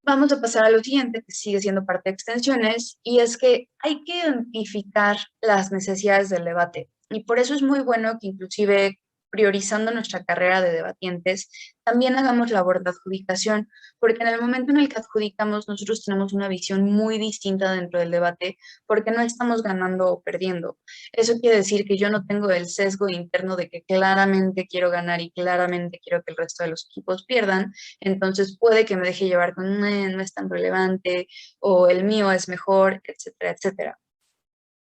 Vamos a pasar a lo siguiente, que sigue siendo parte de extensiones, y es que hay que identificar las necesidades del debate. Y por eso es muy bueno que inclusive priorizando nuestra carrera de debatientes, también hagamos labor de adjudicación, porque en el momento en el que adjudicamos, nosotros tenemos una visión muy distinta dentro del debate, porque no estamos ganando o perdiendo. Eso quiere decir que yo no tengo el sesgo interno de que claramente quiero ganar y claramente quiero que el resto de los equipos pierdan, entonces puede que me deje llevar con, no es tan relevante, o el mío es mejor, etcétera, etcétera.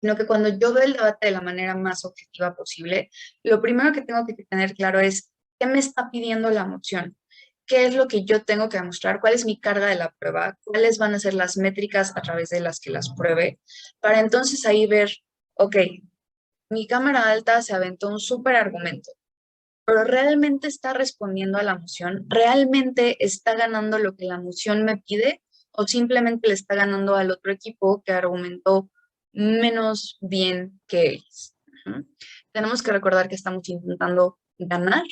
sino que cuando yo veo el debate de la manera más objetiva posible, lo primero que tengo que tener claro es qué me está pidiendo la moción, qué es lo que yo tengo que demostrar, cuál es mi carga de la prueba, cuáles van a ser las métricas a través de las que las pruebe, para entonces ahí ver, ok, mi cámara alta se aventó un súper argumento, pero realmente está respondiendo a la moción, realmente está ganando lo que la moción me pide o simplemente le está ganando al otro equipo que argumentó menos bien que ellos. Ujú. Tenemos que recordar que estamos intentando ganar,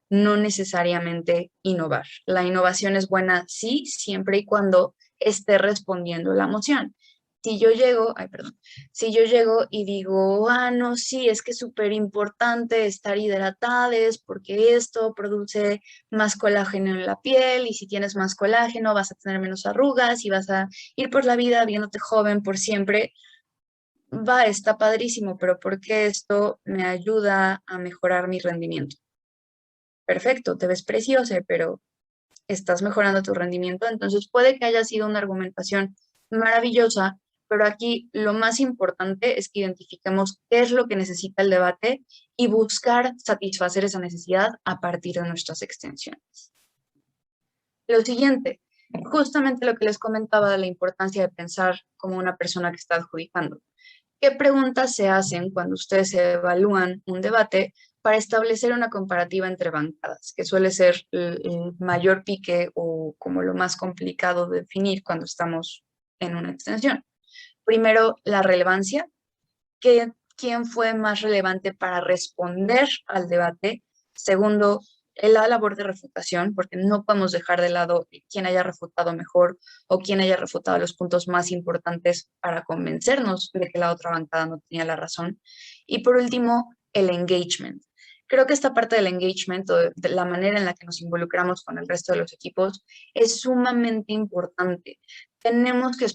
no necesariamente innovar. La innovación es buena, sí, siempre y cuando esté respondiendo la moción. Si yo llego, ay, perdón, si yo llego y digo, ah, no, sí, es que es súper importante estar hidratados porque esto produce más colágeno en la piel y si tienes más colágeno vas a tener menos arrugas y vas a ir por la vida viéndote joven por siempre, va, está padrísimo, pero ¿por qué esto me ayuda a mejorar mi rendimiento? Perfecto, te ves preciosa, pero estás mejorando tu rendimiento, entonces puede que haya sido una argumentación maravillosa, pero aquí lo más importante es que identifiquemos qué es lo que necesita el debate y buscar satisfacer esa necesidad a partir de nuestras extensiones. Lo siguiente, justamente lo que les comentaba de la importancia de pensar como una persona que está adjudicando. ¿Qué preguntas se hacen cuando ustedes evalúan un debate para establecer una comparativa entre bancadas, que suele ser el mayor pique o como lo más complicado de definir cuando estamos en una extensión? Primero, la relevancia. ¿Quién fue más relevante para responder al debate? Segundo, la labor de refutación, porque no podemos dejar de lado quién haya refutado mejor o quién haya refutado los puntos más importantes para convencernos de que la otra bancada no tenía la razón. Y por último, el engagement. Creo que esta parte del engagement o de la manera en la que nos involucramos con el resto de los equipos es sumamente importante. Tenemos que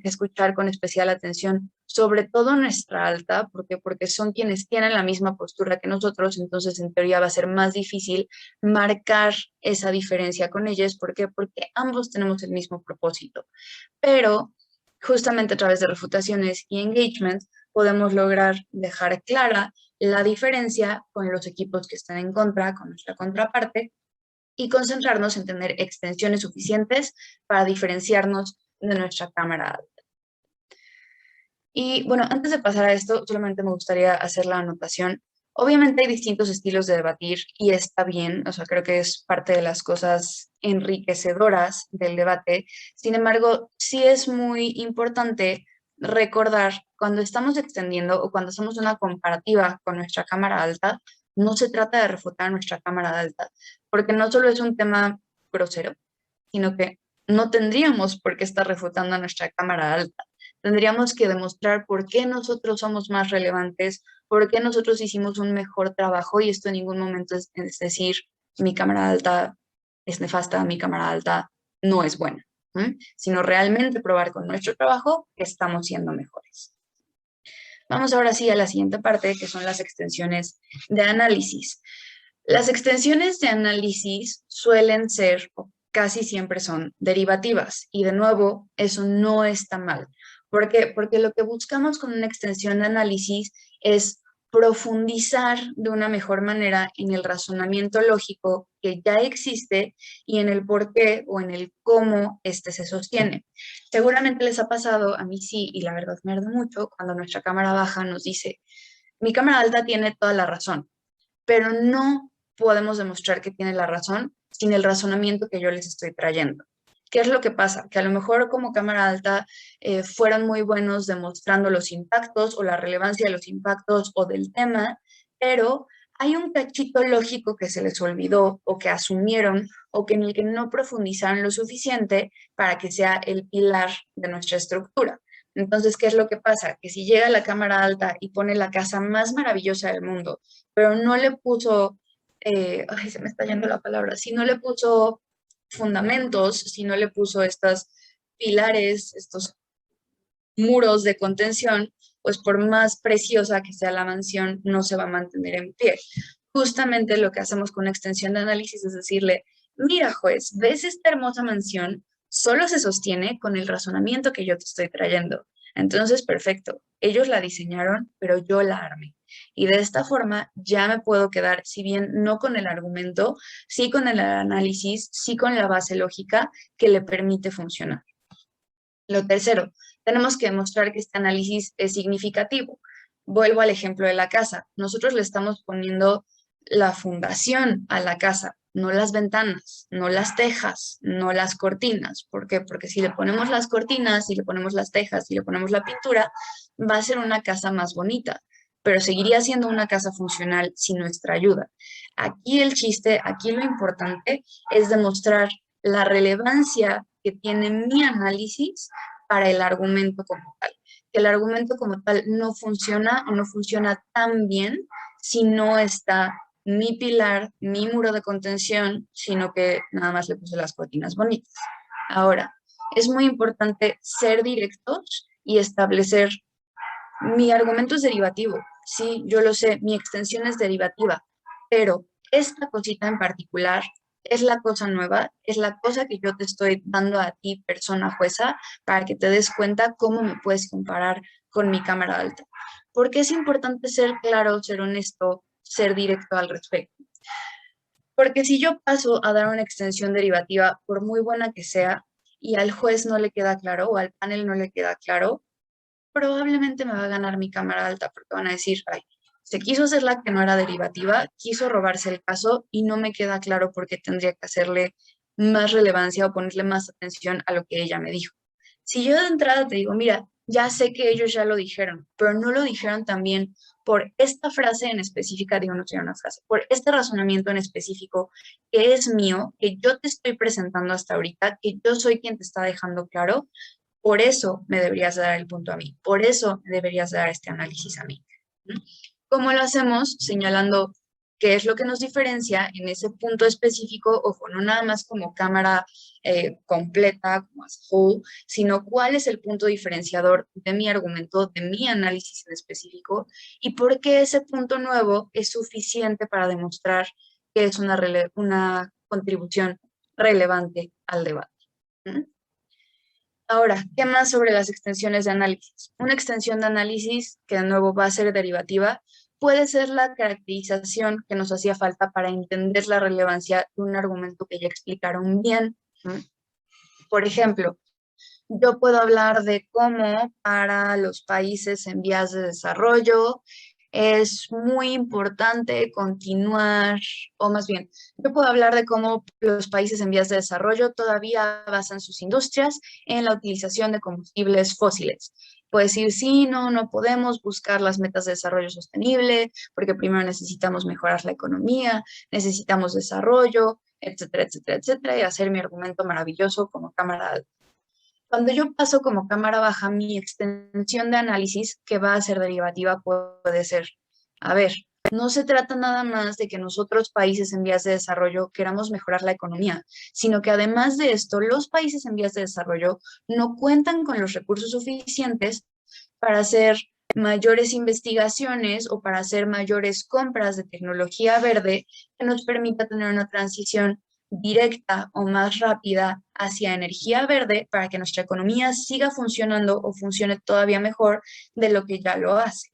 escuchar con especial atención, sobre todo nuestra alta, porque son quienes tienen la misma postura que nosotros, entonces en teoría va a ser más difícil marcar esa diferencia con ellos. ¿Por qué? Porque ambos tenemos el mismo propósito. Pero justamente a través de refutaciones y engagement podemos lograr dejar clara la diferencia con los equipos que están en contra, con nuestra contraparte, y concentrarnos en tener extensiones suficientes para diferenciarnos de nuestra cámara alta. Y bueno, antes de pasar a esto, solamente me gustaría hacer la anotación. Obviamente hay distintos estilos de debatir y está bien, o sea, creo que es parte de las cosas enriquecedoras del debate. Sin embargo, sí es muy importante recordar cuando estamos extendiendo o cuando hacemos una comparativa con nuestra cámara alta, no se trata de refutar nuestra cámara alta, porque no solo es un tema grosero, sino que no tendríamos por qué estar refutando a nuestra cámara alta. Tendríamos que demostrar por qué nosotros somos más relevantes, por qué nosotros hicimos un mejor trabajo y esto en ningún momento es decir, mi cámara alta es nefasta, mi cámara alta no es buena, sino realmente probar con nuestro trabajo que estamos siendo mejores. Vamos ahora sí a la siguiente parte, que son las extensiones de análisis. Las extensiones de análisis suelen ser, o casi siempre son, derivativas. Y de nuevo, eso no está mal. ¿Por qué? Porque lo que buscamos con una extensión de análisis es profundizar de una mejor manera en el razonamiento lógico que ya existe y en el por qué o en el cómo este se sostiene. Seguramente les ha pasado, a mí sí, y la verdad me arde mucho, cuando nuestra cámara baja nos dice, mi cámara alta tiene toda la razón, pero no podemos demostrar que tiene la razón sin el razonamiento que yo les estoy trayendo. ¿Qué es lo que pasa? Que a lo mejor como cámara alta fueron muy buenos demostrando los impactos o la relevancia de los impactos o del tema, pero hay un cachito lógico que se les olvidó o que asumieron o que en el que no profundizaron lo suficiente para que sea el pilar de nuestra estructura. Entonces, ¿qué es lo que pasa? Que si llega la cámara alta y pone la casa más maravillosa del mundo, pero no le puso, ay, se me está yendo la palabra, si no le puso fundamentos, si no le puso estos pilares, estos muros de contención, pues por más preciosa que sea la mansión, no se va a mantener en pie. Justamente lo que hacemos con una extensión de análisis es decirle, mira juez, ¿ves esta hermosa mansión? Solo se sostiene con el razonamiento que yo te estoy trayendo. Entonces, perfecto, ellos la diseñaron, pero yo la armé. Y de esta forma ya me puedo quedar, si bien no con el argumento, sí con el análisis, sí con la base lógica que le permite funcionar. Lo tercero, tenemos que demostrar que este análisis es significativo. Vuelvo al ejemplo de la casa. Nosotros le estamos poniendo la fundación a la casa, no las ventanas, no las tejas, no las cortinas. ¿Por qué? Porque si le ponemos las cortinas, si le ponemos las tejas, si le ponemos la pintura, va a ser una casa más bonita, pero seguiría siendo una casa funcional sin nuestra ayuda. Aquí el chiste, aquí lo importante es demostrar la relevancia que tiene mi análisis para el argumento como tal. Que el argumento como tal no funciona o no funciona tan bien si no está mi pilar, mi muro de contención, sino que nada más le puse las cortinas bonitas. Ahora, es muy importante ser directos y establecer mi argumento es derivativo. Sí, yo lo sé, mi extensión es derivativa, pero esta cosita en particular es la cosa nueva, es la cosa que yo te estoy dando a ti, persona jueza, para que te des cuenta cómo me puedes comparar con mi cámara alta. Porque es importante ser claro, ser honesto, ser directo al respecto. Porque si yo paso a dar una extensión derivativa, por muy buena que sea, y al juez no le queda claro o al panel no le queda claro, probablemente me va a ganar mi cámara alta porque van a decir, ay, se quiso hacer la que no era derivativa, quiso robarse el caso y no me queda claro por qué tendría que hacerle más relevancia o ponerle más atención a lo que ella me dijo. Si yo de entrada te digo, mira, ya sé que ellos ya lo dijeron, pero no lo dijeron también por esta frase en específica, digo, no sería una frase, por este razonamiento en específico que es mío, que yo te estoy presentando hasta ahorita, que yo soy quien te está dejando claro, por eso me deberías dar el punto a mí, por eso me deberías dar este análisis a mí. ¿Cómo lo hacemos? Señalando qué es lo que nos diferencia en ese punto específico, ojo, no nada más como cámara completa, como as a whole, sino cuál es el punto diferenciador de mi argumento, de mi análisis en específico, y por qué ese punto nuevo es suficiente para demostrar que es una contribución relevante al debate. ¿Mm? Ahora, ¿qué más sobre las extensiones de análisis? Una extensión de análisis, que de nuevo va a ser derivativa, puede ser la caracterización que nos hacía falta para entender la relevancia de un argumento que ya explicaron bien. Por ejemplo, yo puedo hablar de cómo para los países en vías de desarrollo es muy importante continuar, o más bien, yo puedo hablar de cómo los países en vías de desarrollo todavía basan sus industrias en la utilización de combustibles fósiles. Puedo decir, sí, no, no podemos buscar las metas de desarrollo sostenible, porque primero necesitamos mejorar la economía, necesitamos desarrollo, etcétera, etcétera, etcétera, y hacer mi argumento maravilloso como cámara. Cuando yo paso como cámara baja, mi extensión de análisis, que va a ser derivativa, puede ser, a ver, no se trata nada más de que nosotros, países en vías de desarrollo, queramos mejorar la economía, sino que además de esto, los países en vías de desarrollo no cuentan con los recursos suficientes para hacer mayores investigaciones o para hacer mayores compras de tecnología verde que nos permita tener una transición directa o más rápida hacia energía verde para que nuestra economía siga funcionando o funcione todavía mejor de lo que ya lo hace.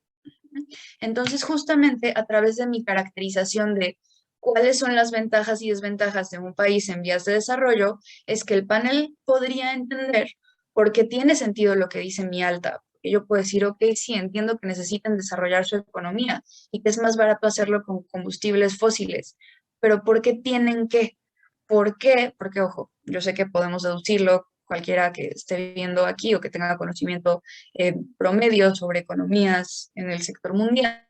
Entonces, justamente a través de mi caracterización de cuáles son las ventajas y desventajas de un país en vías de desarrollo, es que el panel podría entender por qué tiene sentido lo que dice mi alta. Porque yo puedo decir, ok, sí, entiendo que necesitan desarrollar su economía y que es más barato hacerlo con combustibles fósiles, pero ¿por qué tienen que? ¿Por qué? Porque, ojo, yo sé que podemos deducirlo cualquiera que esté viendo aquí o que tenga conocimiento promedio sobre economías en el sector mundial,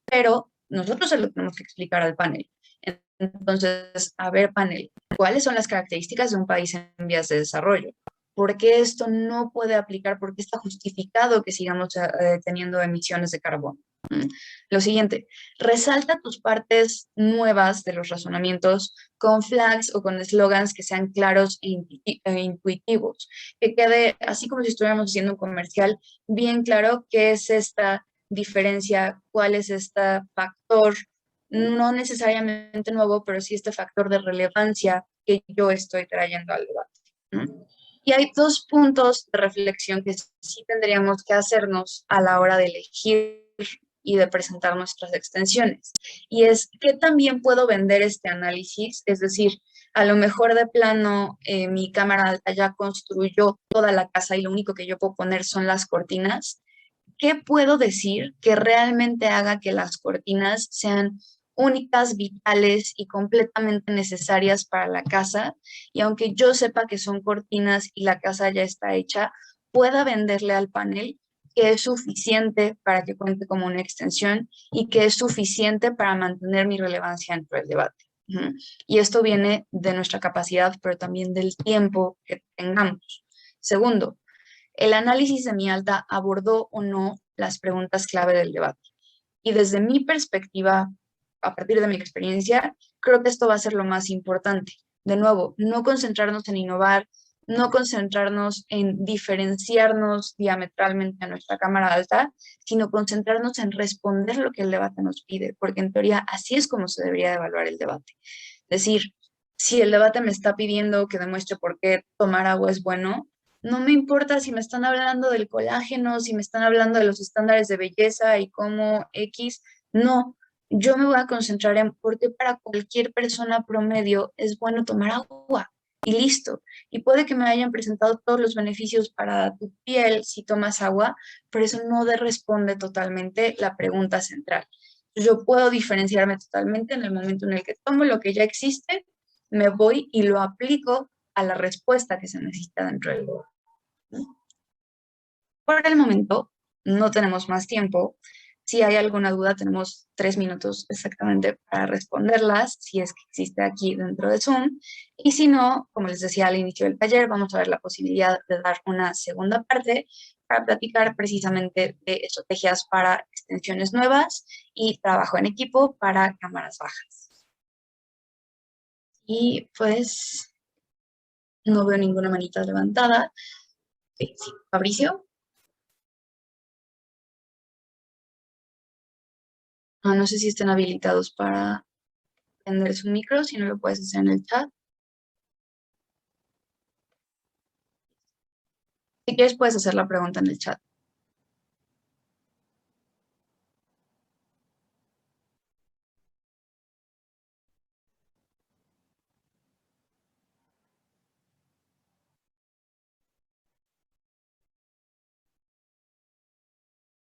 pero nosotros se lo tenemos que explicar al panel. Entonces, a ver, panel, ¿cuáles son las características de un país en vías de desarrollo? ¿Por qué esto no puede aplicar? ¿Por qué está justificado que sigamos teniendo emisiones de carbono? Lo siguiente, resalta tus partes nuevas de los razonamientos con flags o con eslogans que sean claros e intuitivos, que quede, así como si estuviéramos haciendo un comercial, bien claro qué es esta diferencia, cuál es este factor, no necesariamente nuevo, pero sí este factor de relevancia que yo estoy trayendo al debate. ¿No? Y hay dos puntos de reflexión que sí tendríamos que hacernos a la hora de elegir y de presentar nuestras extensiones. Y es que también puedo vender este análisis, es decir, a lo mejor de plano mi cámara alta ya construyó toda la casa y lo único que yo puedo poner son las cortinas. ¿Qué puedo decir que realmente haga que las cortinas sean únicas, vitales y completamente necesarias para la casa? Y aunque yo sepa que son cortinas y la casa ya está hecha, pueda venderle al panel que es suficiente para que cuente como una extensión y que es suficiente para mantener mi relevancia dentro del debate. Ujú. Y esto viene de nuestra capacidad, pero también del tiempo que tengamos. Segundo, el análisis de mi alta abordó o no las preguntas clave del debate. Y desde mi perspectiva, a partir de mi experiencia, creo que esto va a ser lo más importante. De nuevo, no concentrarnos en innovar, no concentrarnos en diferenciarnos diametralmente a nuestra cámara alta, sino concentrarnos en responder lo que el debate nos pide, porque en teoría así es como se debería evaluar el debate. Es decir, si el debate me está pidiendo que demuestre por qué tomar agua es bueno, no me importa si me están hablando del colágeno, si me están hablando de los estándares de belleza y cómo X, no, yo me voy a concentrar en por qué para cualquier persona promedio es bueno tomar agua y listo. Y puede que me hayan presentado todos los beneficios para tu piel si tomas agua, pero eso no responde totalmente la pregunta central. Yo puedo diferenciarme totalmente en el momento en el que tomo lo que ya existe, me voy y lo aplico a la respuesta que se necesita dentro del grupo. Por el momento, no tenemos más tiempo. Si hay alguna duda, tenemos 3 minutos exactamente para responderlas, si es que existe aquí dentro de Zoom. Y si no, como les decía al inicio del taller, vamos a ver la posibilidad de dar una segunda parte para platicar precisamente de estrategias para extensiones nuevas y trabajo en equipo para cámaras bajas. Y pues no veo ninguna manita levantada. Sí, Fabricio. No sé si estén habilitados para prender su micro, si no lo puedes hacer en el chat. Si quieres, puedes hacer la pregunta en el chat.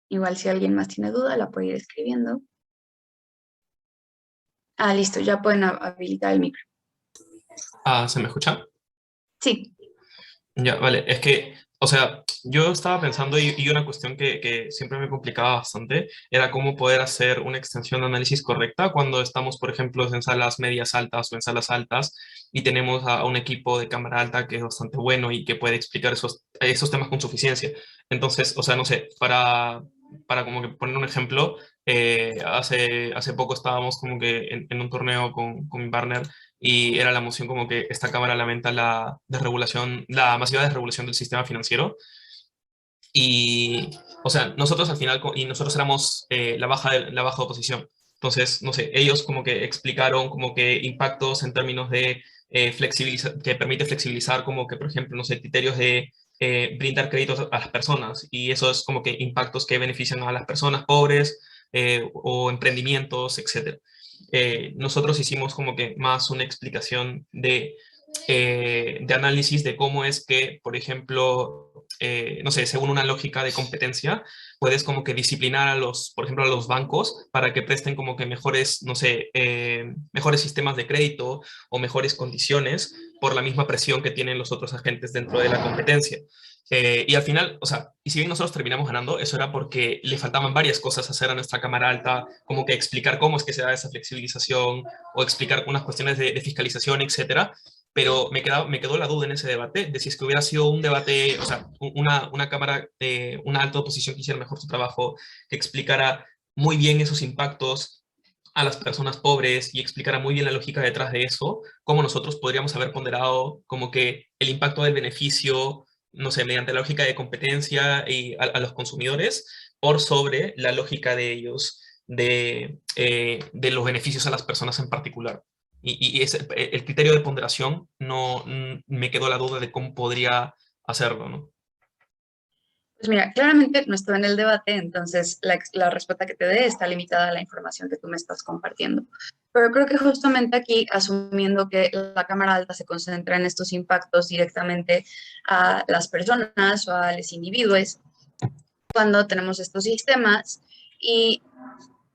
Igual si alguien más tiene duda, la puede ir escribiendo. Listo, ya pueden habilitar el micro. ¿Se me escucha? Sí. Ya, vale. Es que, o sea, yo estaba pensando y una cuestión que siempre me complicaba bastante era cómo poder hacer una extensión de análisis correcta cuando estamos, por ejemplo, en salas medias altas o en salas altas y tenemos a un equipo de cámara alta que es bastante bueno y que puede explicar esos temas con suficiencia. Entonces, o sea, no sé, para como que poner un ejemplo, hace poco estábamos como que en un torneo con mi partner y era la moción como que esta Cámara lamenta la desregulación, la masiva desregulación del sistema financiero. Y, o sea, nosotros al final, y nosotros éramos la baja oposición. Entonces, no sé, ellos como que explicaron como que impactos en términos de flexibilizar, que permite flexibilizar como que, por ejemplo, no sé, criterios de brindar créditos a las personas. Y eso es como que impactos que benefician a las personas pobres o emprendimientos, etcétera. Nosotros hicimos como que más una explicación de análisis de cómo es que, por ejemplo, no sé, según una lógica de competencia, puedes como que disciplinar a los, por ejemplo, a los bancos para que presten como que mejores, no sé, mejores sistemas de crédito o mejores condiciones por la misma presión que tienen los otros agentes dentro de la competencia. Y al final, o sea, y si bien nosotros terminamos ganando, eso era porque le faltaban varias cosas hacer a nuestra cámara alta, como que explicar cómo es que se da esa flexibilización o explicar unas cuestiones de fiscalización, etcétera. Pero me quedó la duda en ese debate de si es que hubiera sido un debate, o sea, una cámara de una alta oposición que hiciera mejor su trabajo, que explicara muy bien esos impactos a las personas pobres y explicara muy bien la lógica detrás de eso, cómo nosotros podríamos haber ponderado como que el impacto del beneficio, no sé, mediante la lógica de competencia y a los consumidores, por sobre la lógica de ellos de los beneficios a las personas en particular. y el criterio de ponderación no me quedó la duda de cómo podría hacerlo, ¿no? Pues mira, claramente no estoy en el debate, entonces la respuesta que te dé está limitada a la información que tú me estás compartiendo. Pero creo que justamente aquí, asumiendo que la cámara alta se concentra en estos impactos directamente a las personas o a los individuos, cuando tenemos estos sistemas y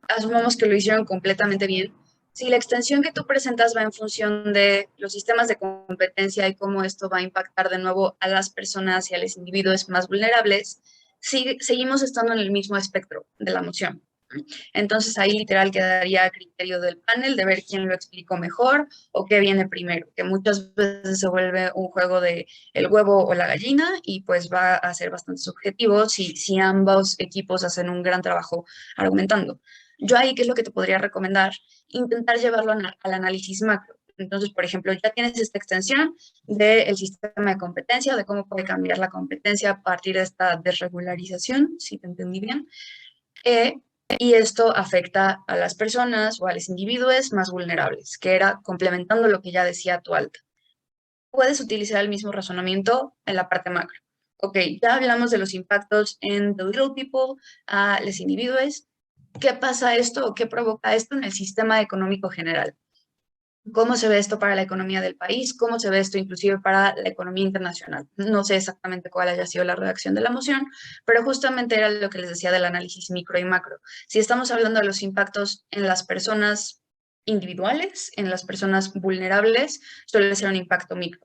asumamos que lo hicieron completamente bien, si la extensión que tú presentas va en función de los sistemas de competencia y cómo esto va a impactar de nuevo a las personas y a los individuos más vulnerables, seguimos estando en el mismo espectro de la moción. Entonces ahí literal quedaría a criterio del panel de ver quién lo explicó mejor o qué viene primero, que muchas veces se vuelve un juego de el huevo o la gallina y pues va a ser bastante subjetivo si ambos equipos hacen un gran trabajo argumentando. Yo ahí, ¿qué es lo que te podría recomendar? Intentar llevarlo al análisis macro. Entonces, por ejemplo, ya tienes esta extensión del sistema de competencia, de cómo puede cambiar la competencia a partir de esta desregularización, si te entendí bien. Y esto afecta a las personas o a los individuos más vulnerables, que era complementando lo que ya decía tu alta. Puedes utilizar el mismo razonamiento en la parte macro. Ok, ya hablamos de los impactos en the little people, a los individuos. ¿Qué pasa esto o qué provoca esto en el sistema económico general? ¿Cómo se ve esto para la economía del país? ¿Cómo se ve esto inclusive para la economía internacional? No sé exactamente cuál haya sido la redacción de la moción, pero justamente era lo que les decía del análisis micro y macro. Si estamos hablando de los impactos en las personas individuales, en las personas vulnerables, suele ser un impacto micro.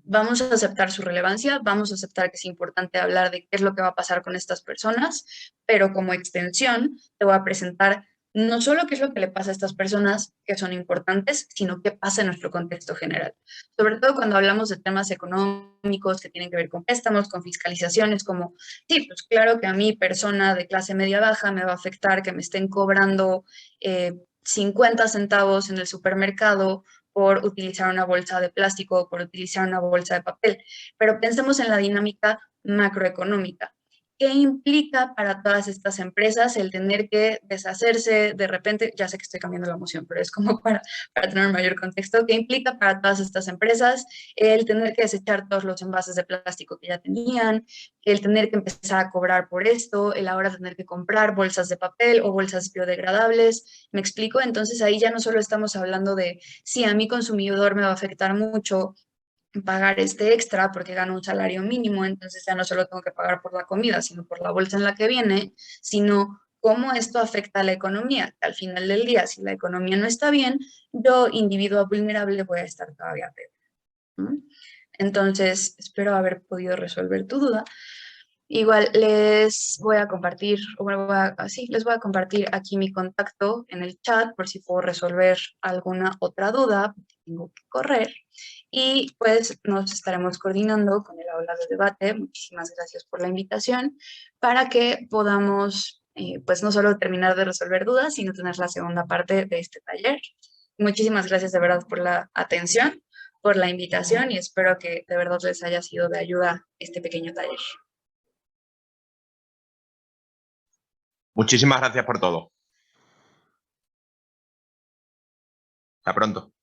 Vamos a aceptar su relevancia, vamos a aceptar que es importante hablar de qué es lo que va a pasar con estas personas, pero como extensión te voy a presentar no solo qué es lo que le pasa a estas personas que son importantes, sino qué pasa en nuestro contexto general. Sobre todo cuando hablamos de temas económicos que tienen que ver con préstamos, con fiscalizaciones, como, sí, pues claro que a mí, persona de clase media baja, me va a afectar que me estén cobrando 50 centavos en el supermercado por utilizar una bolsa de plástico, por utilizar una bolsa de papel. Pero pensemos en la dinámica macroeconómica. ¿Qué implica para todas estas empresas el tener que deshacerse de repente? Ya sé que estoy cambiando la moción, pero es como para tener un mayor contexto. ¿Qué implica para todas estas empresas el tener que desechar todos los envases de plástico que ya tenían, el tener que empezar a cobrar por esto, el ahora tener que comprar bolsas de papel o bolsas biodegradables? ¿Me explico? Entonces ahí ya no solo estamos hablando de si a mi consumidor me va a afectar mucho pagar este extra porque gano un salario mínimo, entonces ya no solo tengo que pagar por la comida, sino por la bolsa en la que viene, sino cómo esto afecta a la economía. Al final del día, si la economía no está bien, yo, individuo vulnerable, voy a estar todavía peor. ¿No? Entonces, espero haber podido resolver tu duda. Igual les voy a compartir, les voy a compartir aquí mi contacto en el chat por si puedo resolver alguna otra duda, porque tengo que correr. Y pues nos estaremos coordinando con el aula de debate. Muchísimas gracias por la invitación para que podamos, pues no solo terminar de resolver dudas, sino tener la segunda parte de este taller. Muchísimas gracias de verdad por la atención, por la invitación y espero que de verdad les haya sido de ayuda este pequeño taller. Muchísimas gracias por todo. Hasta pronto.